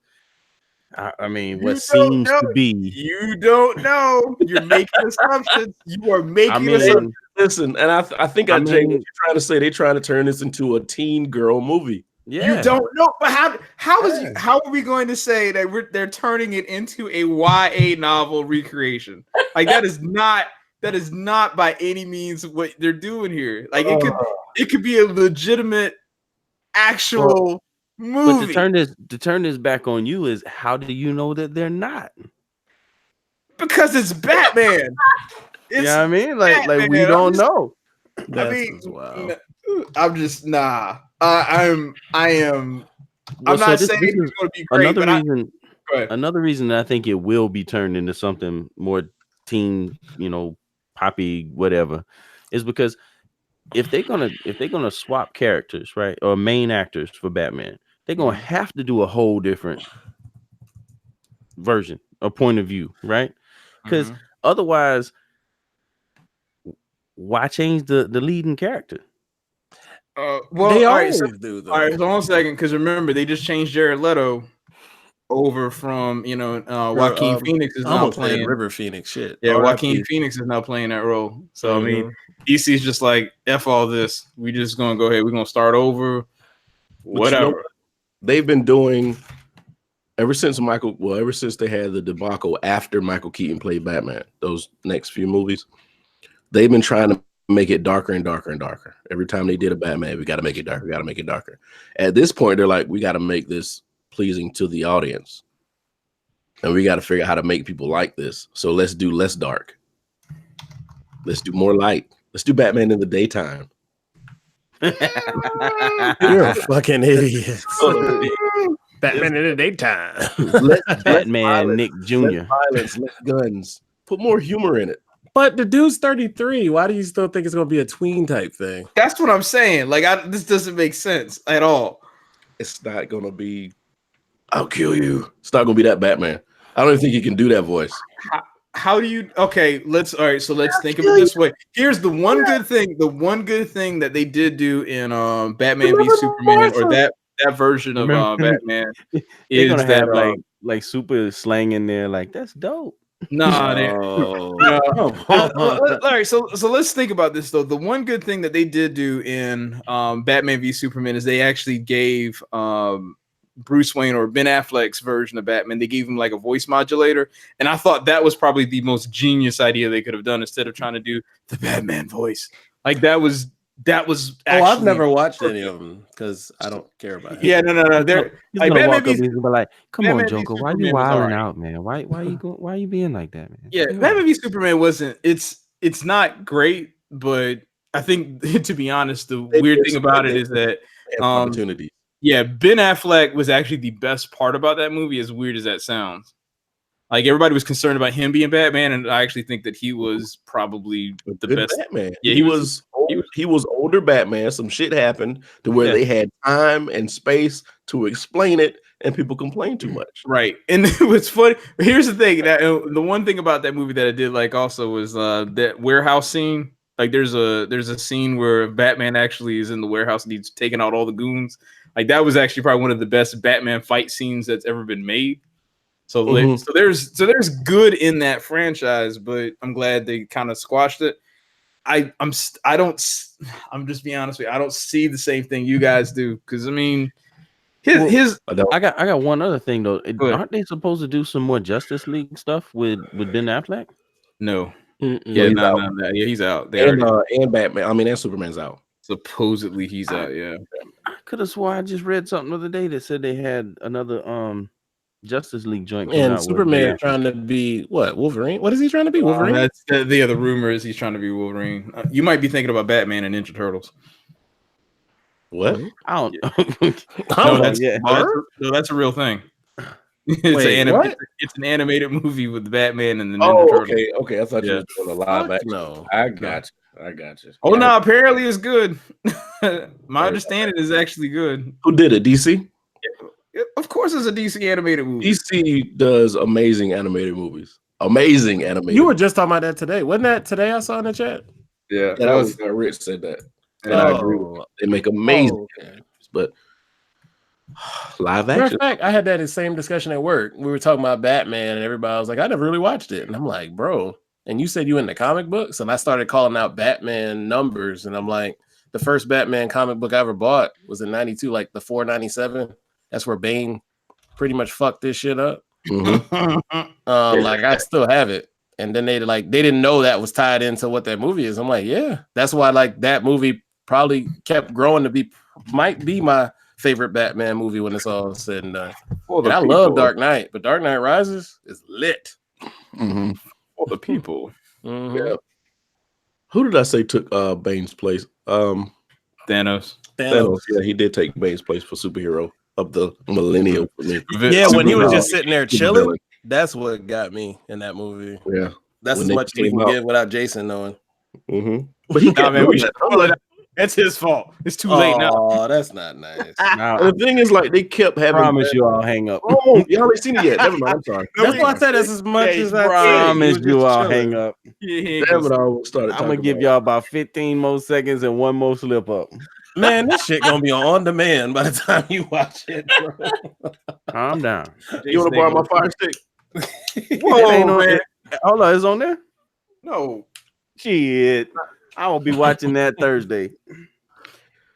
I mean, what seems to be. You don't know. You're making assumptions. You are making assumptions. Listen, and I think what you're trying to say. They're trying to turn this into a teen girl movie. Yeah. You don't know, but how are we going to say that they're turning it into a YA novel recreation? Like that is not by any means what they're doing here. Like it could be a legitimate actual movie. But to turn this back on you is, how do you know that they're not? Because it's Batman. Yeah, I mean, like we don't know. I'm just nah. I'm not saying it's going to be great. Another reason that I think it will be turned into something more teen, poppy, whatever, is because if they're gonna swap characters, right, or main actors for Batman, they're gonna have to do a whole different version or point of view, right? Because otherwise, why change the leading character? They always do though. All right, so 1 second, because remember they just changed Jared Leto over from Joaquin Phoenix is now playing River Phoenix shit. Yeah, Joaquin Phoenix is now playing that role. So I mean, DC's just like F all this. We just gonna go ahead. We're gonna start over. Whatever. They've been doing ever since they had the debacle after Michael Keaton played Batman. Those next few movies, they've been trying to make it darker and darker and darker. Every time they did a Batman, we got to make it darker. We got to make it darker. At this point, they're like, we got to make this pleasing to the audience, and we got to figure out how to make people like this. So let's do less dark. Let's do more light. Let's do Batman in the daytime. You're a fucking idiot. Batman in the daytime. Batman Nick Jr. Less violence, less guns. Put more humor in it. But the dude's 33. Why do you still think it's gonna be a tween type thing? That's what I'm saying. Like, this doesn't make sense at all. It's not gonna be. I'll kill you. It's not gonna be that Batman. I don't even think he can do that voice. How do you? Okay, let's think of it this way. Here's the one good thing. The one good thing that they did do in Batman v Superman, or that version of Batman, they're gonna have like super slang in there. Like, that's dope. All right, so let's think about this though. The one good thing that they did do in Batman v Superman is they actually gave Bruce Wayne, or Ben Affleck's version of Batman, they gave him like a voice modulator, and I thought that was probably the most genius idea they could have done, instead of trying to do the Batman voice. Like, that was I've never watched any of them because I don't care about it. Yeah, no. They're like, gonna walk up and be like, "Come on, Joker, why you wilding right out, man? Why you being like that, man?" Yeah, Batman v Superman wasn't. It's not great, but I think, to be honest, the weird thing about it is that opportunities. Yeah, Ben Affleck was actually the best part about that movie, as weird as that sounds. Like, everybody was concerned about him being Batman, and I actually think that he was probably the best Batman. Yeah, he was older Batman. Some shit happened to where they had time and space to explain it, and people complained too much. Right. And it was funny. Here's the thing. The one thing about that movie that I did like also was that warehouse scene. Like, there's a scene where Batman actually is in the warehouse and he's taking out all the goons. Like, that was actually probably one of the best Batman fight scenes that's ever been made. So, so there's good in that franchise, but I'm glad they kind of squashed it. I'm just being honest with you. I don't see the same thing you guys do, because I mean, I got one other thing though. Aren't they supposed to do some more Justice League stuff with Ben Affleck? No. Mm-mm. Yeah, no. Yeah, he's out. And Batman. I mean, and Superman's out. Supposedly he's out. Yeah. I could have swore I just read something the other day that said they had another Justice League joint. And Superman trying to be what? Wolverine? What is he trying to be? Wolverine? That's the other rumor is he's trying to be Wolverine. You might be thinking about Batman and Ninja Turtles. What? I don't. No, that's a real thing. It's an animated movie with Batman and the Ninja Turtles. Okay. I thought you were doing a live action. No, I got you. Oh no, apparently it's good. My understanding is actually good. Who did it? DC? Of course, it's a DC animated movie. DC does amazing animated movies. Amazing animated. You were just talking about that today. Wasn't that today I saw in the chat? Yeah, that was Rich said that. And I agree with it. They make amazing animations, but live action. Matter of fact, I had that same discussion at work. We were talking about Batman, and everybody was like, I never really watched it. And I'm like, bro, and you said you into comic books? And I started calling out Batman numbers, and I'm like, the first Batman comic book I ever bought was in 92, like the 497. That's where Bane pretty much fucked this shit up. Mm-hmm. Like, I still have it. And then they didn't know that was tied into what that movie is. I'm like, yeah, that's why like that movie probably kept growing to might be my favorite Batman movie when it's all said and done. And I love Dark Knight, but Dark Knight Rises is lit. Mm-hmm. For the people. Mm-hmm. Yeah. Who did I say took Bane's place? Thanos. Yeah, he did take Bane's place for superhero of the millennial. Yeah, when he was just sitting there chilling, that's what got me in that movie. Yeah, that's as much as we can give without Jason knowing. Mm-hmm. But he that's his fault. It's too late now. Oh, that's not nice. The thing is, like, they kept having. Promise you, I'll hang up. Oh, y'all ain't seen it yet. Never mind. I'm sorry. That's why I said that's as much as I promise you, I'll hang up. Damn it! I started. I'm gonna give y'all about 15 more seconds and one more slip up. Man, this shit gonna be on demand by the time you watch it, bro. Calm down. You want to borrow my fire stick? Whoa, man. Hold on, it's on there? No. Shit. I will be watching that Thursday.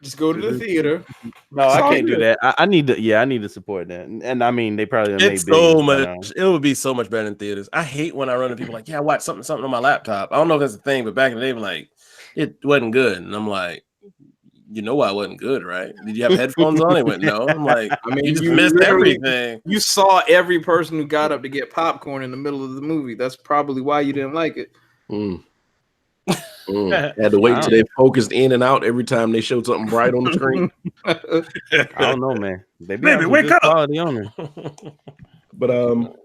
Just go to the theater. No, I can't do that. I need to support that. And I mean, they probably it's so much. It would be so much better in theaters. I hate when I run into people like, yeah, I watched something on my laptop. I don't know if that's a thing, but back in the day, like, it wasn't good. And I'm like, you know why it wasn't good, right? Did you have headphones on? He went, no. I'm like, I mean, you just missed everything. You saw every person who got up to get popcorn in the middle of the movie. That's probably why you didn't like it. Had to wait till they focused in and out every time they showed something bright on the screen. I don't know, man. They be Baby, having wake good up. quality on it. But oh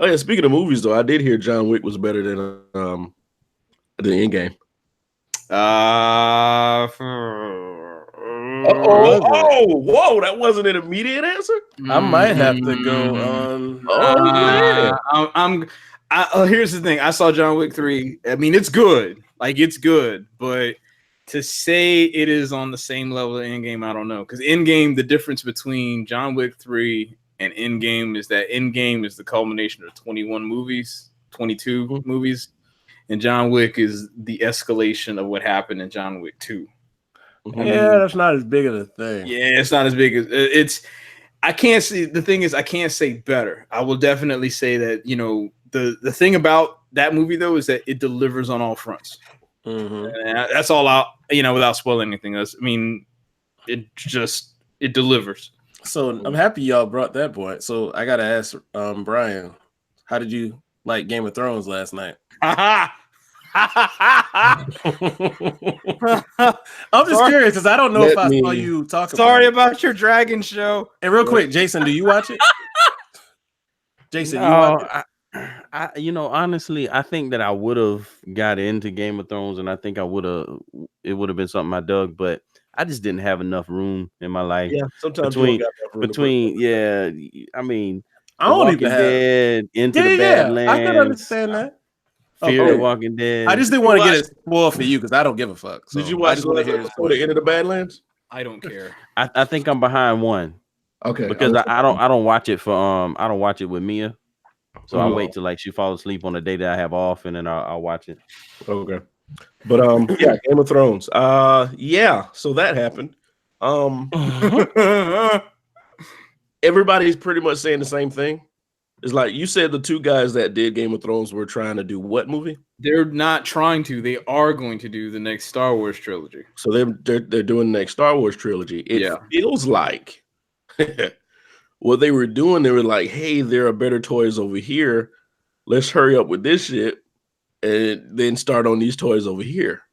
yeah, speaking of movies though, I did hear John Wick was better than Endgame. Whoa, that wasn't an immediate answer. I might have to go on. Here's the thing. I saw John Wick 3. I mean, it's good. Like, it's good, but to say it is on the same level of Endgame, I don't know. Because Endgame, the difference between John Wick 3 and Endgame is that Endgame is the culmination of 22 movies, and John Wick is the escalation of what happened in John Wick 2. Yeah, that's not as big of a thing. Yeah, it's not as big as it's. I can't see. The thing is, I can't say better. I will definitely say that, you know, the thing about that movie though is that it delivers on all fronts. And that's all out, you know, without spoiling anything else. I mean, it delivers. So I'm happy y'all brought that point. So I gotta ask Brian, how did you like Game of Thrones last night? I'm just curious because I don't know if I saw you talk about Sorry about your dragon show. And real quick, Jason, do you watch it? Jason, you watch it? You know, honestly, I think that I would have got into Game of Thrones, and I think it would have been something I dug, but I just didn't have enough room in my life. Yeah, sometimes between yeah, I mean, I don't Walking Dead, Into the Badlands. I could understand that. Fear the Walking Dead. I just didn't want to get it spoiled for you because I don't give a fuck. So did you watch the Into the Badlands? I don't care. I think I'm behind one. Okay, because I don't watch it for I don't watch it with Mia, so I wait till like she falls asleep on the day that I have off, and then I'll watch it. Okay, but yeah, Game of Thrones. Yeah, so that happened. Everybody's pretty much saying the same thing. It's like you said, the two guys that did Game of Thrones were trying to do what movie? They're not trying to. They are going to do the next Star Wars trilogy. So they're doing the next Star Wars trilogy. It feels like what they were doing. They were like, "Hey, there are better toys over here. Let's hurry up with this shit, and then start on these toys over here."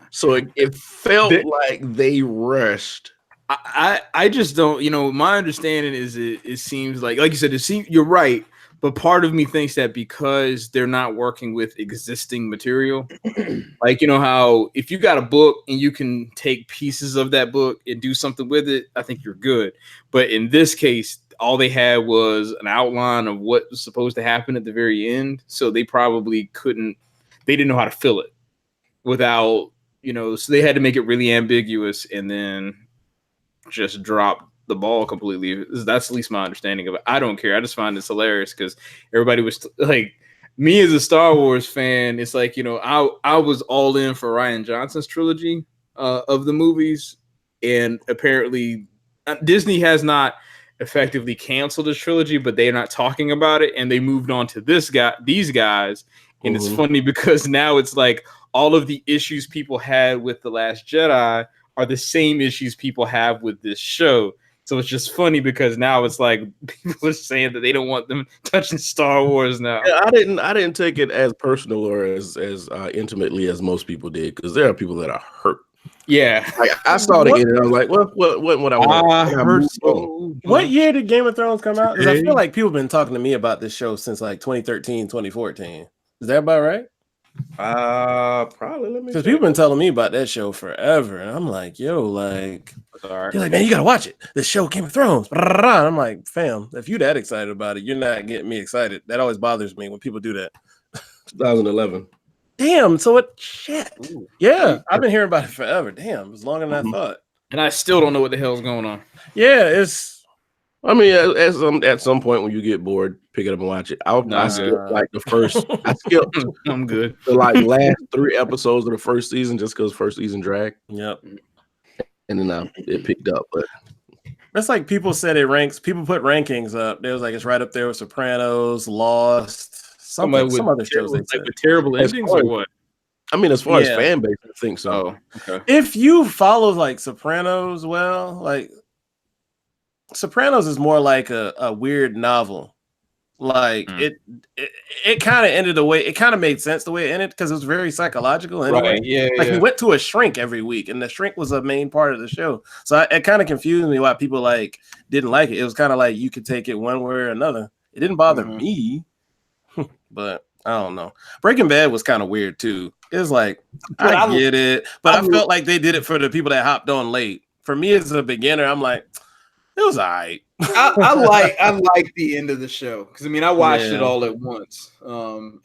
So it felt like they rushed. I just don't, you know, my understanding is it seems like you said, you're right, but part of me thinks that because they're not working with existing material, like, you know, how if you got a book and you can take pieces of that book and do something with it, I think you're good. But in this case, all they had was an outline of what was supposed to happen at the very end. So they probably they didn't know how to fill it without, you know, so they had to make it really ambiguous and then just drop the ball completely. That's at least my understanding of it. I don't care. I just find this hilarious because everybody was like, me as a Star Wars fan, it's like, you know, I was all in for Rian Johnson's trilogy of the movies, and apparently Disney has not effectively canceled the trilogy, but they're not talking about it, and they moved on to these guys, and it's funny because now it's like all of the issues people had with The Last Jedi are the same issues people have with this show. So it's just funny because now it's like people are saying that they don't want them touching Star Wars now. Yeah, I didn't take it as personal or as intimately as most people did, because there are people that are hurt. Yeah, like, I saw the end and I was like, what I want. What year did Game of Thrones come out? Because I feel like people have been talking to me about this show since like 2013, 2014. Is that about right? Probably. Let me. Because people been telling me about that show forever, and I'm like, yo, like, you're like, man, you gotta watch it. This show, Game of Thrones. And I'm like, fam, if you're that excited about it, you're not getting me excited. That always bothers me when people do that. 2011. Damn. So it shit. Ooh. Yeah, I've been hearing about it forever. Damn, it was longer than I thought. And I still don't know what the hell's going on. Yeah, it's. I mean, at some point when you get bored, pick it up and watch it. I skipped like the first. I skipped. I'm good. The like last 3 episodes of the first season, just because first season dragged. Yep. And then it picked up, but that's like people said it ranks. People put rankings up. There was like it's right up there with Sopranos, Lost, some other shows. They said with terrible endings or what? I mean, as far as fan base, I think so. Oh, okay. If you follow like Sopranos, well, like Sopranos is more like a weird novel. Like it kind of ended the way it kind of made sense the way it ended because it was very psychological anyway. Right. Yeah. Like he went to a shrink every week, and the shrink was a main part of the show. So it kind of confused me why people like didn't like it. It was kind of like you could take it one way or another. It didn't bother me, but I don't know. Breaking Bad was kind of weird too. It was like I get it, but I felt like they did it for the people that hopped on late. For me as a beginner, I'm like, it was all right. I like the end of the show because I mean I watched it all at once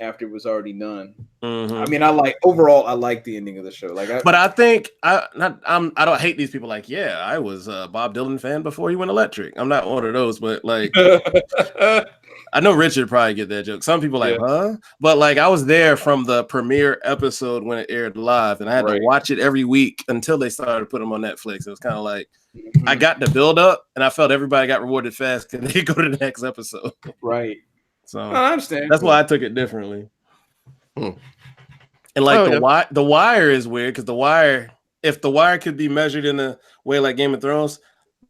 after it was already done. I mean I like the ending of the show. But I think I don't hate these people. Like I was a Bob Dylan fan before he went electric. I'm not one of those, but like I know Richard probably get that joke. Some people like, huh? But like I was there from the premiere episode when it aired live, and I had to watch it every week until they started putting them on Netflix. It was kind of like I got the build up, and I felt everybody got rewarded fast because they go to the next episode. Right. So I understand. That's why I took it differently. And like the Wire is weird because the Wire, if the Wire could be measured in a way like Game of Thrones,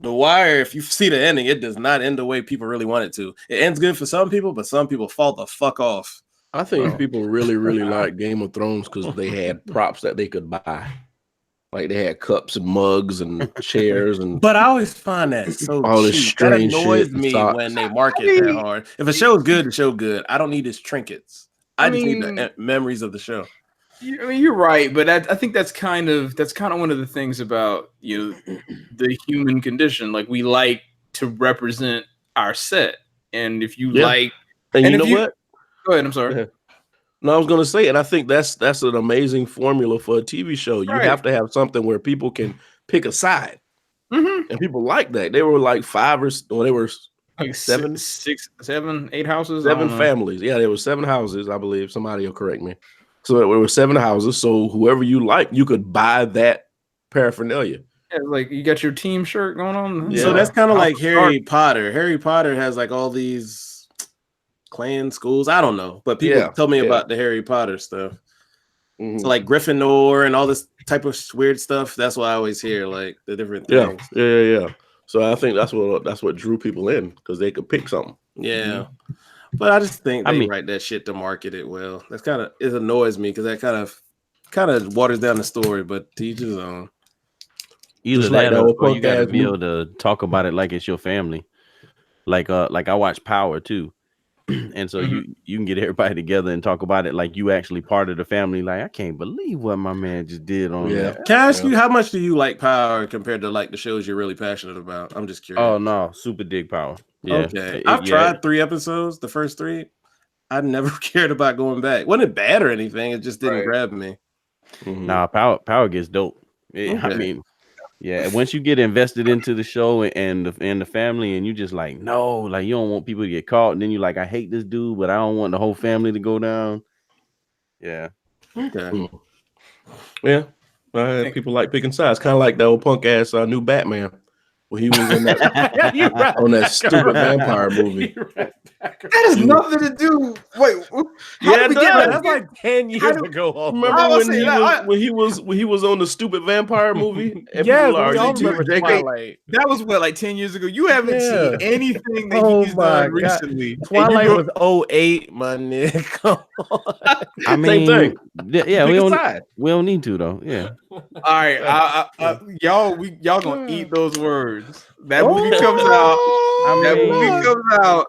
the Wire, if you see the ending, it does not end the way people really want it to. It ends good for some people, but some people fall the fuck off. I think people really, really like Game of Thrones because they had props that they could buy. Like they had cups and mugs and chairs and. But I always find that so all this cheap. strange that annoys shit me when they market that hard. If a show's good, the show good. I don't need his trinkets. I just need the memories of the show. I mean, you're right, but I think that's kind of one of the things about the human condition. Like we like to represent our set, and if you like, and you know what? Go ahead. I'm sorry. No, I was going to say, and I think that's an amazing formula for a TV show. You have to have something where people can pick a side, and people like that. They were like they were like 7, 8 houses, 7 families. Yeah, there were 7 houses, I believe. Somebody will correct me. So there were 7 houses. So whoever you like, you could buy that paraphernalia. Yeah, like you got your team shirt going on. Yeah. So that's kind of like Harry Potter. Harry Potter has like all these clan schools. I don't know, but people tell me about the Harry Potter stuff. So like Gryffindor and all this type of weird stuff. That's what I always hear, like the different things. Yeah. So I think that's what drew people in because they could pick something. Yeah. But I just think they write that shit to market it well. That's it annoys me because that kind of waters down the story, but to each his own. Either that or you gotta be able to talk about it like it's your family. Like I watch Power too. And so you can get everybody together and talk about it like you actually part of the family. Like I can't believe what my man just did on that. Can I ask you how much do you like Power compared to like the shows you're really passionate about? I'm just curious. Oh no, super dig Power. Yeah. Okay. I've tried 3 episodes, the first 3. I never cared about going back. Wasn't it bad or anything? It just didn't grab me. Nah, Power gets dope. I mean, yeah, once you get invested into the show and the family, and you just like, no, like you don't want people to get caught, and then you like, I hate this dude, but I don't want the whole family to go down. Yeah. Okay. Yeah. People like picking sides, kind of like that old punk ass new Batman. When he was in that on that stupid vampire movie. That has nothing to do. Wait, that's like 10 years ago. Remember when he was on the stupid vampire movie? That was what, like 10 years ago. You haven't seen anything that he's done recently. Twilight was 2008, my nigga. I mean, same thing. Yeah, we don't need to though. Yeah. All right, y'all gonna eat those words. That movie comes out. Movie comes out,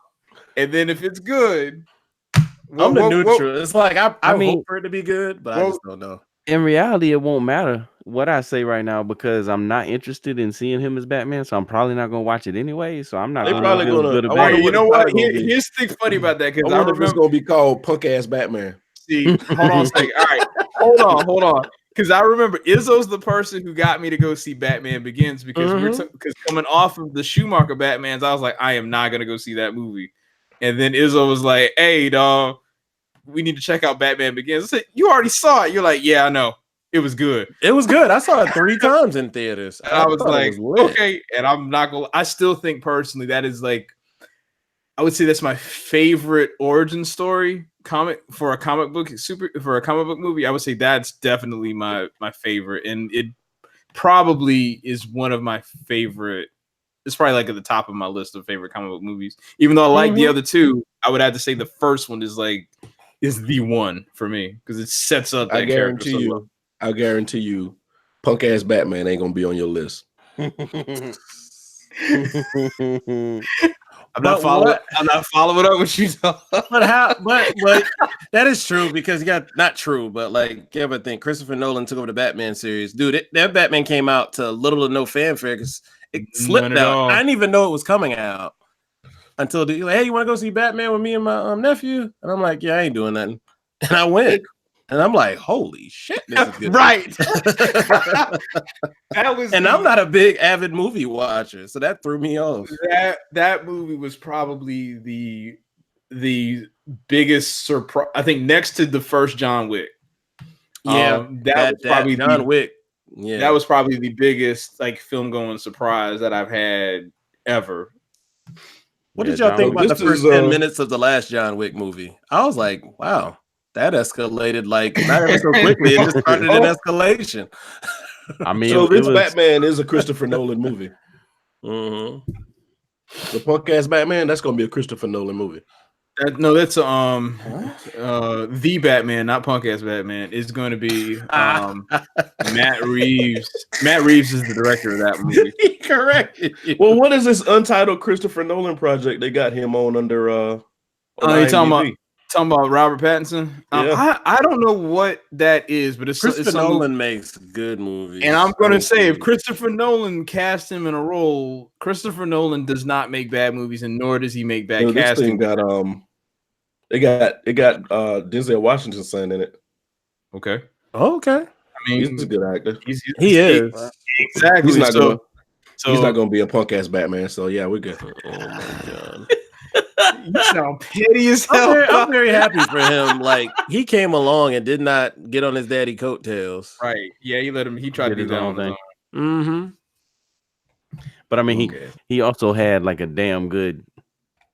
and then if it's good, I'm the neutral. It's like I mean, hope for it to be good, but I just don't know. In reality, it won't matter what I say right now because I'm not interested in seeing him as Batman, so I'm probably not gonna watch it anyway. So I'm not. They probably gonna. You know what? Here's the thing funny about that because I remember it's gonna be called Punk Ass Batman. See, hold on a second. All right, hold on. Because I remember Izzo's the person who got me to go see Batman Begins because because coming off of the Schumacher Batmans, I was like, I am not gonna go see that movie. And then Izzo was like, hey, dog, we need to check out Batman Begins. I said, you already saw it. You're like, yeah, I know. It was good. It was good. I saw it 3 times in theaters. And I was like, okay. And I'm not gonna. I still think personally that is like, I would say that's my favorite origin story for a comic book movie. I would say that's definitely my favorite, and it probably is one of my favorite. It's probably like at the top of my list of favorite comic book movies. Even though I like the other 2, I would have to say the first one is the one for me because it sets up that character so well. I guarantee you, punk ass Batman ain't gonna be on your list. I'm not following up with you. But that is true because you got not true, but like you ever think Christopher Nolan took over the Batman series, dude? That Batman came out to little to no fanfare because it slipped out. I didn't even know it was coming out until hey, you want to go see Batman with me and my nephew? And I'm like, yeah, I ain't doing nothing, and I went. And I'm like, holy shit, this is good. Right. I'm not a big avid movie watcher, so that threw me off. That movie was probably the biggest surprise. I think next to the first John Wick. Yeah, that was probably John Wick. Yeah, that was probably the biggest film going surprise that I've had ever. What did y'all think about the first 10 minutes of the last John Wick movie? I was like, wow. That escalated not ever so quickly. It just started an escalation. I mean, so this Batman is a Christopher Nolan movie. Mm-hmm. The punk ass Batman, that's gonna be a Christopher Nolan movie. No, that's the Batman, not punk ass Batman. Is going to be Matt Reeves. Matt Reeves is the director of that movie. Correct. Well, what is this untitled Christopher Nolan project they got him on under? You talking about Robert Pattinson? Yeah. I don't know what that is, but it's Christopher Nolan makes good movies. And I'm going to say, if Christopher Nolan cast him in a role, Christopher Nolan does not make bad movies, and nor does he make bad casting. This thing it got Denzel Washington's son in it. Okay. Oh, okay. I mean, he's a good actor. He is. Exactly. He's not going to be a punk ass Batman. So yeah, we're good. Oh my god. You sound petty as hell. I'm very happy for him. Like, he came along and did not get on his daddy coattails. Right. Yeah, he tried to do that on his own. Mm-hmm. But I mean, he also had like a damn good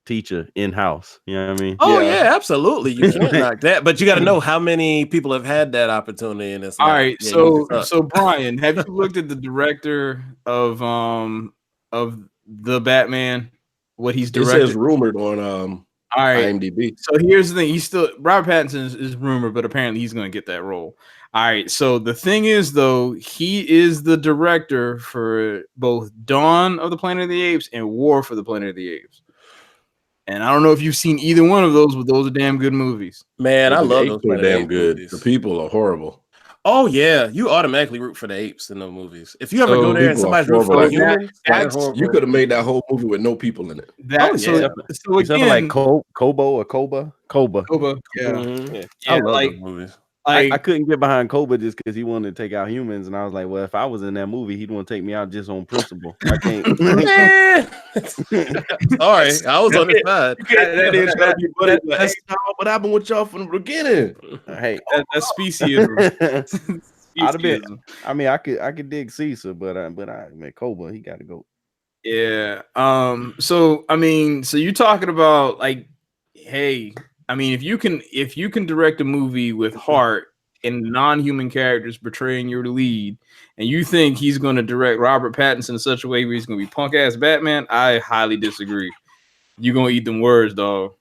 teacher in house. You know what I mean? Oh yeah, absolutely. You can't knock that. But you got to know how many people have had that opportunity. And it's all right. So Brian, have you looked at the director of the Batman? What he's directed? It says rumored on IMDb. So here's the thing: Robert Pattinson is rumored, but apparently he's going to get that role. All right. So the thing is, though, he is the director for both Dawn of the Planet of the Apes and War for the Planet of the Apes. And I don't know if you've seen either one of those, but those are damn good movies. Man, I love those. Damn good. Movies. The people are horrible. Oh yeah, you automatically root for the apes in those movies. If you ever go there and somebody's rooting for the humans, you could have made that whole movie with no people in it. So again, like Kobo or Koba. Yeah, mm-hmm. I love those movies. I couldn't get behind Koba just because he wanted to take out humans, and I was like, well, if I was in that movie, he'd want to take me out just on principle. I can't. Sorry, I was on the side. That's what happened with y'all from the beginning. Hey, that's speciesism. I mean, I could dig Caesar, but I mean, Koba, he got to go. Yeah. So you're talking about like, hey. I mean, if you can direct a movie with heart and non-human characters portraying your lead, and you think he's going to direct Robert Pattinson in such a way where he's going to be punk-ass Batman, I highly disagree. You're going to eat them words, dog.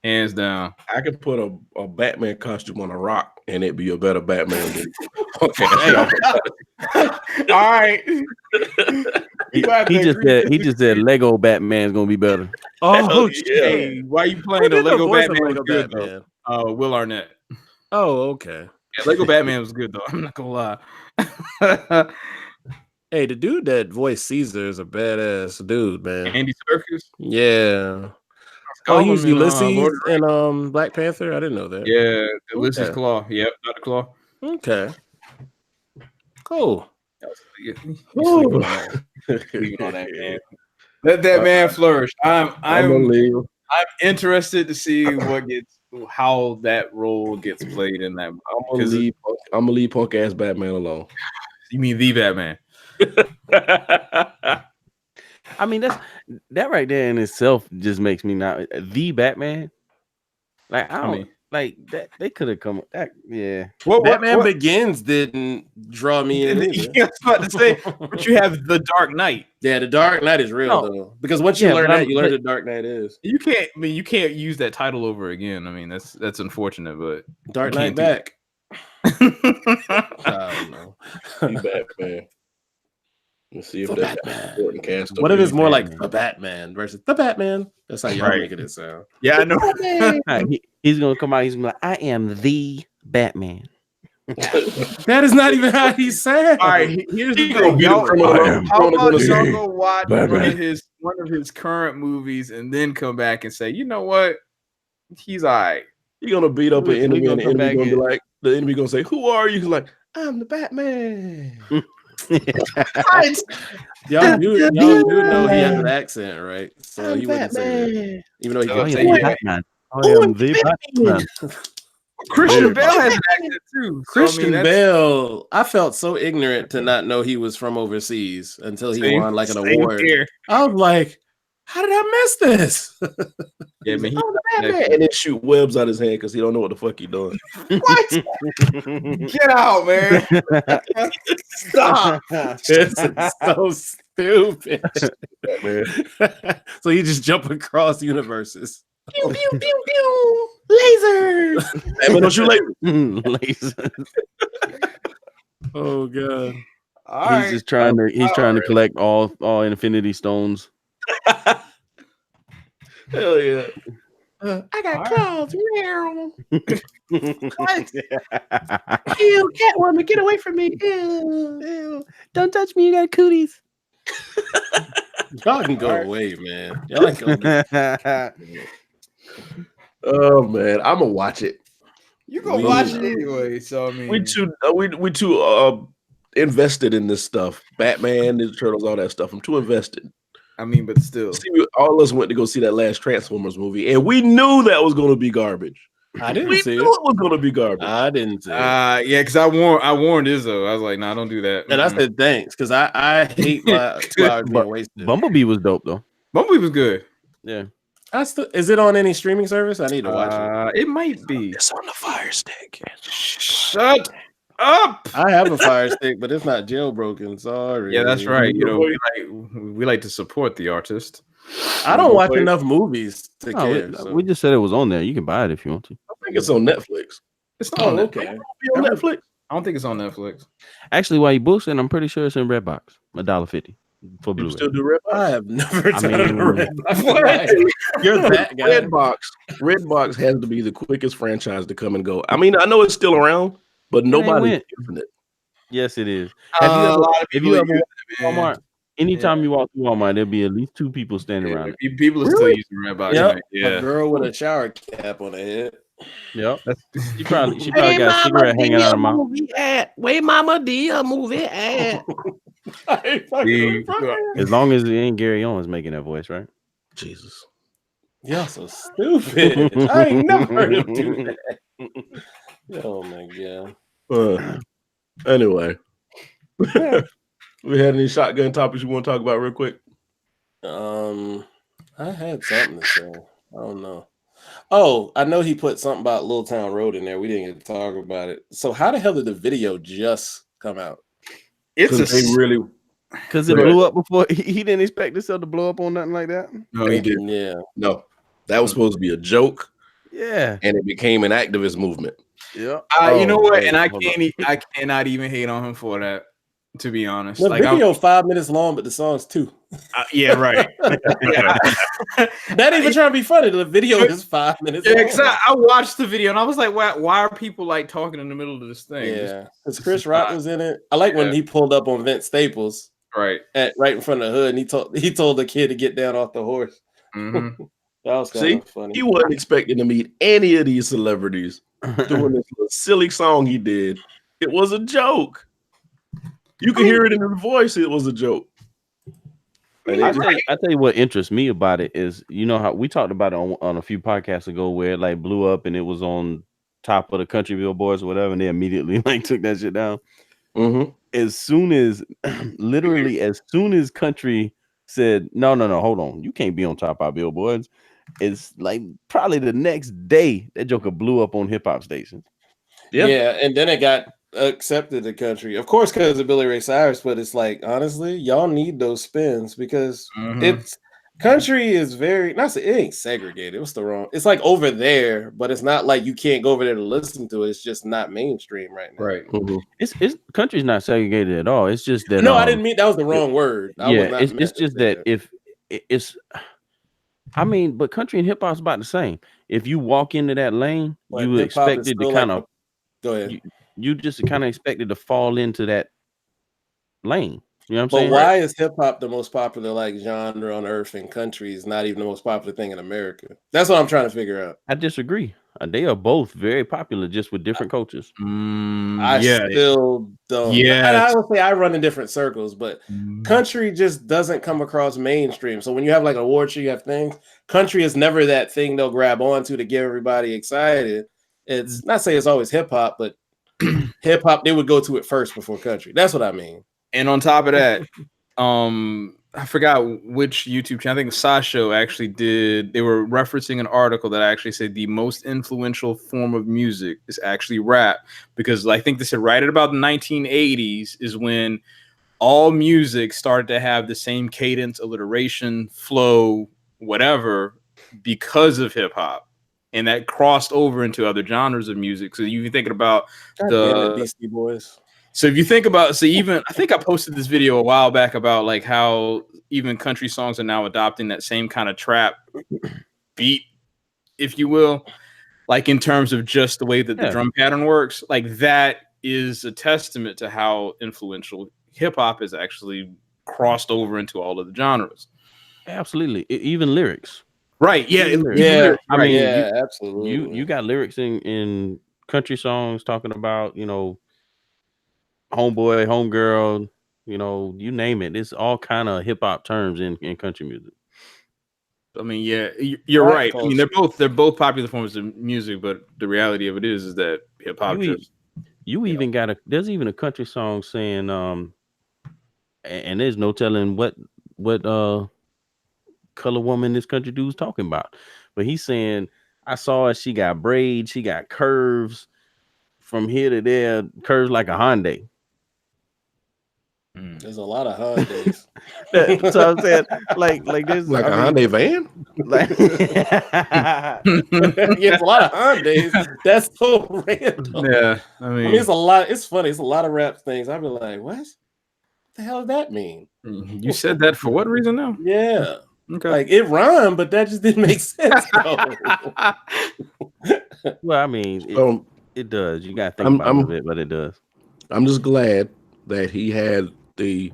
Hands down. I could put a Batman costume on a rock, and it'd be a better Batman than All right. He just said Lego Batman's gonna be better. Oh yeah. Hey, why are you playing the Lego Batman? Was good, Batman? Will Arnett. Oh, okay. Yeah, Lego Batman was good though. I'm not gonna lie. Hey, the dude that voiced Caesar is a badass dude, man. Andy Serkis. Yeah. Oh, he was Ulysses in Black Panther. I didn't know that. Yeah, Ulysses Claw. Yep, Dr. Claw. Okay. Cool. Let that man flourish. I'm interested to see how that role gets played in that. I'm gonna leave punk ass Batman alone. You mean the Batman? I mean, that right there in itself just makes me not the Batman. Like I Like that, they could have come. That yeah. Batman Begins didn't draw me in either. I was about to say, but you have The Dark Knight. Yeah, The Dark Knight is real though, because once you learn that, you learn The Dark Knight is. You can't. I mean, you can't use that title over again. I mean, that's unfortunate, but Dark Knight back. I don't know. Batman. Let's see if that's important cast. What if it's more like the Batman versus the Batman? That's how y'all making it sound. Yeah, I know. He's gonna come out. He's gonna be like, I am the Batman. That is not even how he said. All right, here's the thing. How about y'all go watch one of his current movies and then come back and say, you know what, he's all right. You're gonna beat up an enemy, and the enemy gonna be like, the enemy gonna say, "Who are you?" He's like, "I'm the Batman." Y'all do know he has an accent, right? So he wouldn't say that, even though he could say Batman. I am the Batman. Christian Bale has an accent too. Christian Bale, I felt so ignorant to not know he was from overseas until he won like an award. I was like, how did I miss this? Yeah, man. And then shoot webs out his head because he don't know what the fuck he doing. What? Get out, man. Stop. This is so stupid. So you just jump across universes. Pew, pew, pew, pew. Lasers. Hey, man, don't shoot Lasers. Oh god. He's just trying to collect all Infinity Stones. Hell yeah. I got claws. What? Ew, Catwoman, get away from me. Ew. Don't touch me, you got cooties. Y'all can go away, man. Y'all can go. Oh man, I'm gonna watch it. You gonna watch it anyway, so I mean, we too invested in this stuff. Batman, Ninja Turtles, all that stuff. I'm too invested. I mean, but still, all of us went to go see that last Transformers movie, and we knew that was going to be garbage. I didn't see it. We knew it was going to be garbage. I didn't see it. Yeah, because I warned Izzo. I was like, "Nah, don't do that." And I said thanks because I hate my 2 hours being wasted. Bumblebee was dope though. Bumblebee was good. Yeah. Is it on any streaming service? I need to watch it. It might be. It's on the Fire Stick. Shut up. I have a Fire Stick, but it's not jailbroken. Sorry. Yeah, that's right. You know, we like to support the artist. I don't watch enough movies to care. We just said it was on there. You can buy it if you want to. I think it's on Netflix. It's not on okay. On Netflix. I don't think it's on Netflix. Actually, while you boosting, I'm pretty sure it's in Redbox. $1.50 for Blu-ray. Still do Redbox? I have never done a Redbox. You're that guy. Redbox has to be the quickest franchise to come and go. I mean, I know it's still around, but nobody's using it. Yes, it is. If you ever Walmart, anytime you walk through Walmart, there'll be at least 2 people standing around. People are still using Redbox. Yep. Yeah, a girl with a shower cap on her head. Yep. She probably got a cigarette hanging out of her mouth. Where Mama Dia movie at? As long as it ain't Gary Owens making that voice, right? Jesus. Y'all so stupid. I ain't never heard him do that. Oh my god. Anyway. We had any shotgun topics you want to talk about real quick? I had something to say. I don't know. Oh, I know he put something about Little Town Road in there. We didn't get to talk about it. So how the hell did the video just come out? Because it blew up before. He didn't expect himself to blow up on nothing like that. No, he didn't. Yeah. No, that was supposed to be a joke. Yeah. And it became an activist movement. Yeah. You know what? And I cannot even hate on him for that. To be honest, the video 5 minutes long, but the song's 2. Yeah, right. Not even trying to be funny. The video is 5 minutes. Yeah, because I watched the video and I was like, why are people like talking in the middle of this thing? Yeah, because Chris Rock was in it. I like when he pulled up on Vince Staples, right in front of the hood, and he told the kid to get down off the horse. Mm-hmm. That was kind of funny. He wasn't expecting to meet any of these celebrities doing this little silly song he did. It was a joke. You can hear it in his voice. It was a joke. I tell you what interests me about it is, you know how we talked about it on a few podcasts ago where it like blew up and it was on top of the country billboards or whatever, and they immediately like took that shit down. Mm-hmm. As soon as country said, no, hold on, you can't be on top of our billboards. It's like probably the next day that Joker blew up on hip hop stations. Yeah, and then it got accepted the country, of course, because of Billy Ray Cyrus. But it's like, honestly, y'all need those spins because it's country is very not say it ain't segregated. What's the wrong? It's like over there, but it's not like you can't go over there to listen to it. It's just not mainstream right now. Right. It's country's not segregated at all. It's just that no, I didn't mean that was the wrong word. I was not it's just that if it's I mean, but country and hip hop's about the same. If you walk into that lane, But you hip-hop is expected to still kind like of go ahead. you just kind of expected to fall into that lane. You know what I'm But saying? why is hip hop the most popular like genre on earth, and country is not even the most popular thing in America? That's what I'm trying to figure out. I disagree. They are both very popular, just with different cultures. I still don't. Yeah, And I would say I run in different circles, but country just doesn't come across mainstream. So when you have like an award show, you have things. Country is never that thing they'll grab onto to get everybody excited. It's not say it's always hip hop, but hip hop they would go to it first before country. That's what I mean. And on top of that, I forgot which YouTube channel. I think Sasho actually did. They were referencing an article that actually said the most influential form of music is actually rap, because I think they said right at about the 1980s is when all music started to have the same cadence, alliteration, flow, whatever, because of hip hop, and that crossed over into other genres of music. So you thinking about the Beastie Boys. So if you think about, so even I think I posted this video a while back about like how even country songs are now adopting that same kind of trap beat, if you will, like in terms of just the way that the drum pattern works. Like that is a testament to how influential hip hop has actually crossed over into all of the genres. Absolutely, even lyrics. Right? Yeah, yeah. I mean, yeah, absolutely. You got lyrics in country songs talking about homeboy, homegirl, you name it. It's all kind of hip hop terms in country music. I mean, yeah, you're right. I mean, they're both popular forms of music, but the reality of it is that hip hop there's even a country song saying and there's no telling what color woman this country dude's talking about, but he's saying, I saw her, she got braids, she got curves from here to there, curves like a Hyundai. There's a lot of Hyundais. So I'm saying, like this, like a Hyundai van. Like, yeah, it's a lot of Hyundais. That's so random. Yeah, I mean, it's a lot. It's funny. It's a lot of rap things. I'd be like, what the hell does that mean? You said that for what reason now? Yeah. Okay. Like it rhymed, but that just didn't make sense. Well, I mean, it does. You gotta think about it, but it does. I'm just glad that he had the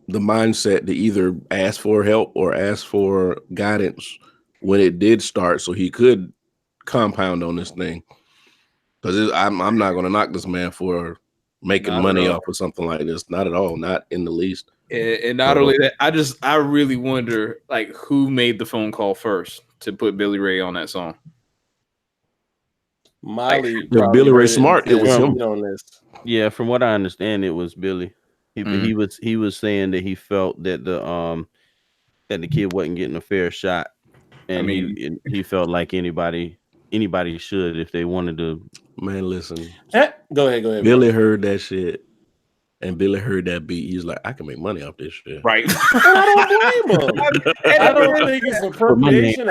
mindset to either ask for help or ask for guidance when it did start, so he could compound on this thing. Because I'm not going to knock this man for making money off of something like this. Not at all. Not in the least. And not only that, I really wonder like who made the phone call first to put Billy Ray on that song. Miley, Billy Ray Smart. It was him on this. Yeah, from what I understand, it was Billy. He was saying that he felt that the kid wasn't getting a fair shot, and he felt like anybody should if they wanted to. Man, listen. Go ahead. Billy heard that shit, and Billy heard that beat. He's like, I can make money off this shit. Right. I don't blame him. I don't think it's appropriation.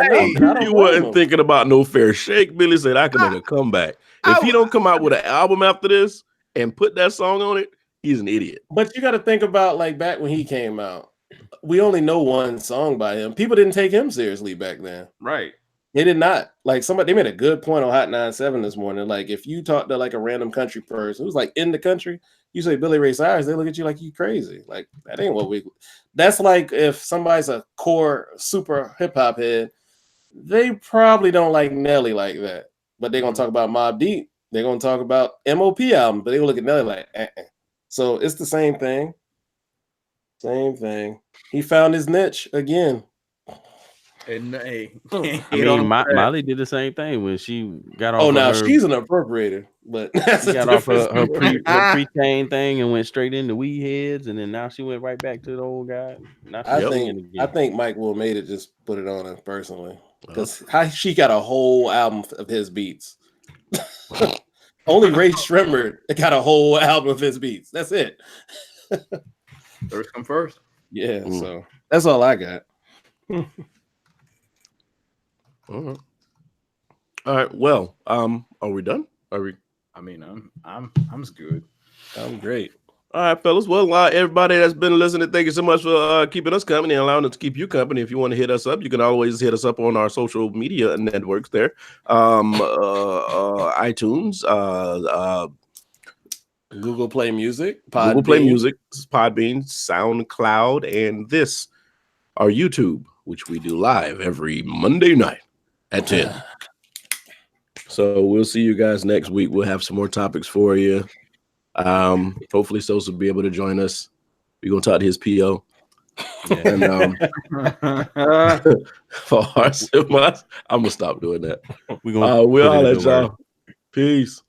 He wasn't thinking about no fair shake. Billy said, I can make a comeback. If he don't come out with an album after this and put that song on it, he's an idiot. But you got to think about like back when he came out, we only know one song by him. People didn't take him seriously back then. Right. They did not. Like they made a good point on Hot 97 this morning. Like if you talk to like a random country person who's like in the country, you say Billy Ray Cyrus, they look at you like you crazy. Like that ain't what that's like if somebody's a core super hip hop head, they probably don't like Nelly like that. But they're gonna talk about Mobb Deep. They're gonna talk about MOP album, but they gonna look at Nelly like So it's the same thing. Same thing. He found his niche again. And hey, I mean, Molly did the same thing when she got off. Oh, now her, she's an appropriator, but that's she a got off her different pre-chain thing and went straight into weed heads, and then now she went right back to the old guy. Now she's I think Mike Will made it just put it on her personally because she got a whole album of his beats. Only Ray Shrimmer got a whole album of his beats. That's it. First come first. Yeah, so that's all I got. All right. Well, are we done? Are we? I mean, I'm good. I'm great. All right, fellas. Well, everybody that's been listening, thank you so much for keeping us company and allowing us to keep you company. If you want to hit us up, you can always hit us up on our social media networks there. iTunes, Google Play Music, Podbean, SoundCloud, and our YouTube, which we do live every Monday night at 10. So we'll see you guys next week. We'll have some more topics for you. Hopefully Sosa will be able to join us. We're gonna talk to his PO. Yeah. And for I'm gonna stop doing that. We'll let y'all. Peace.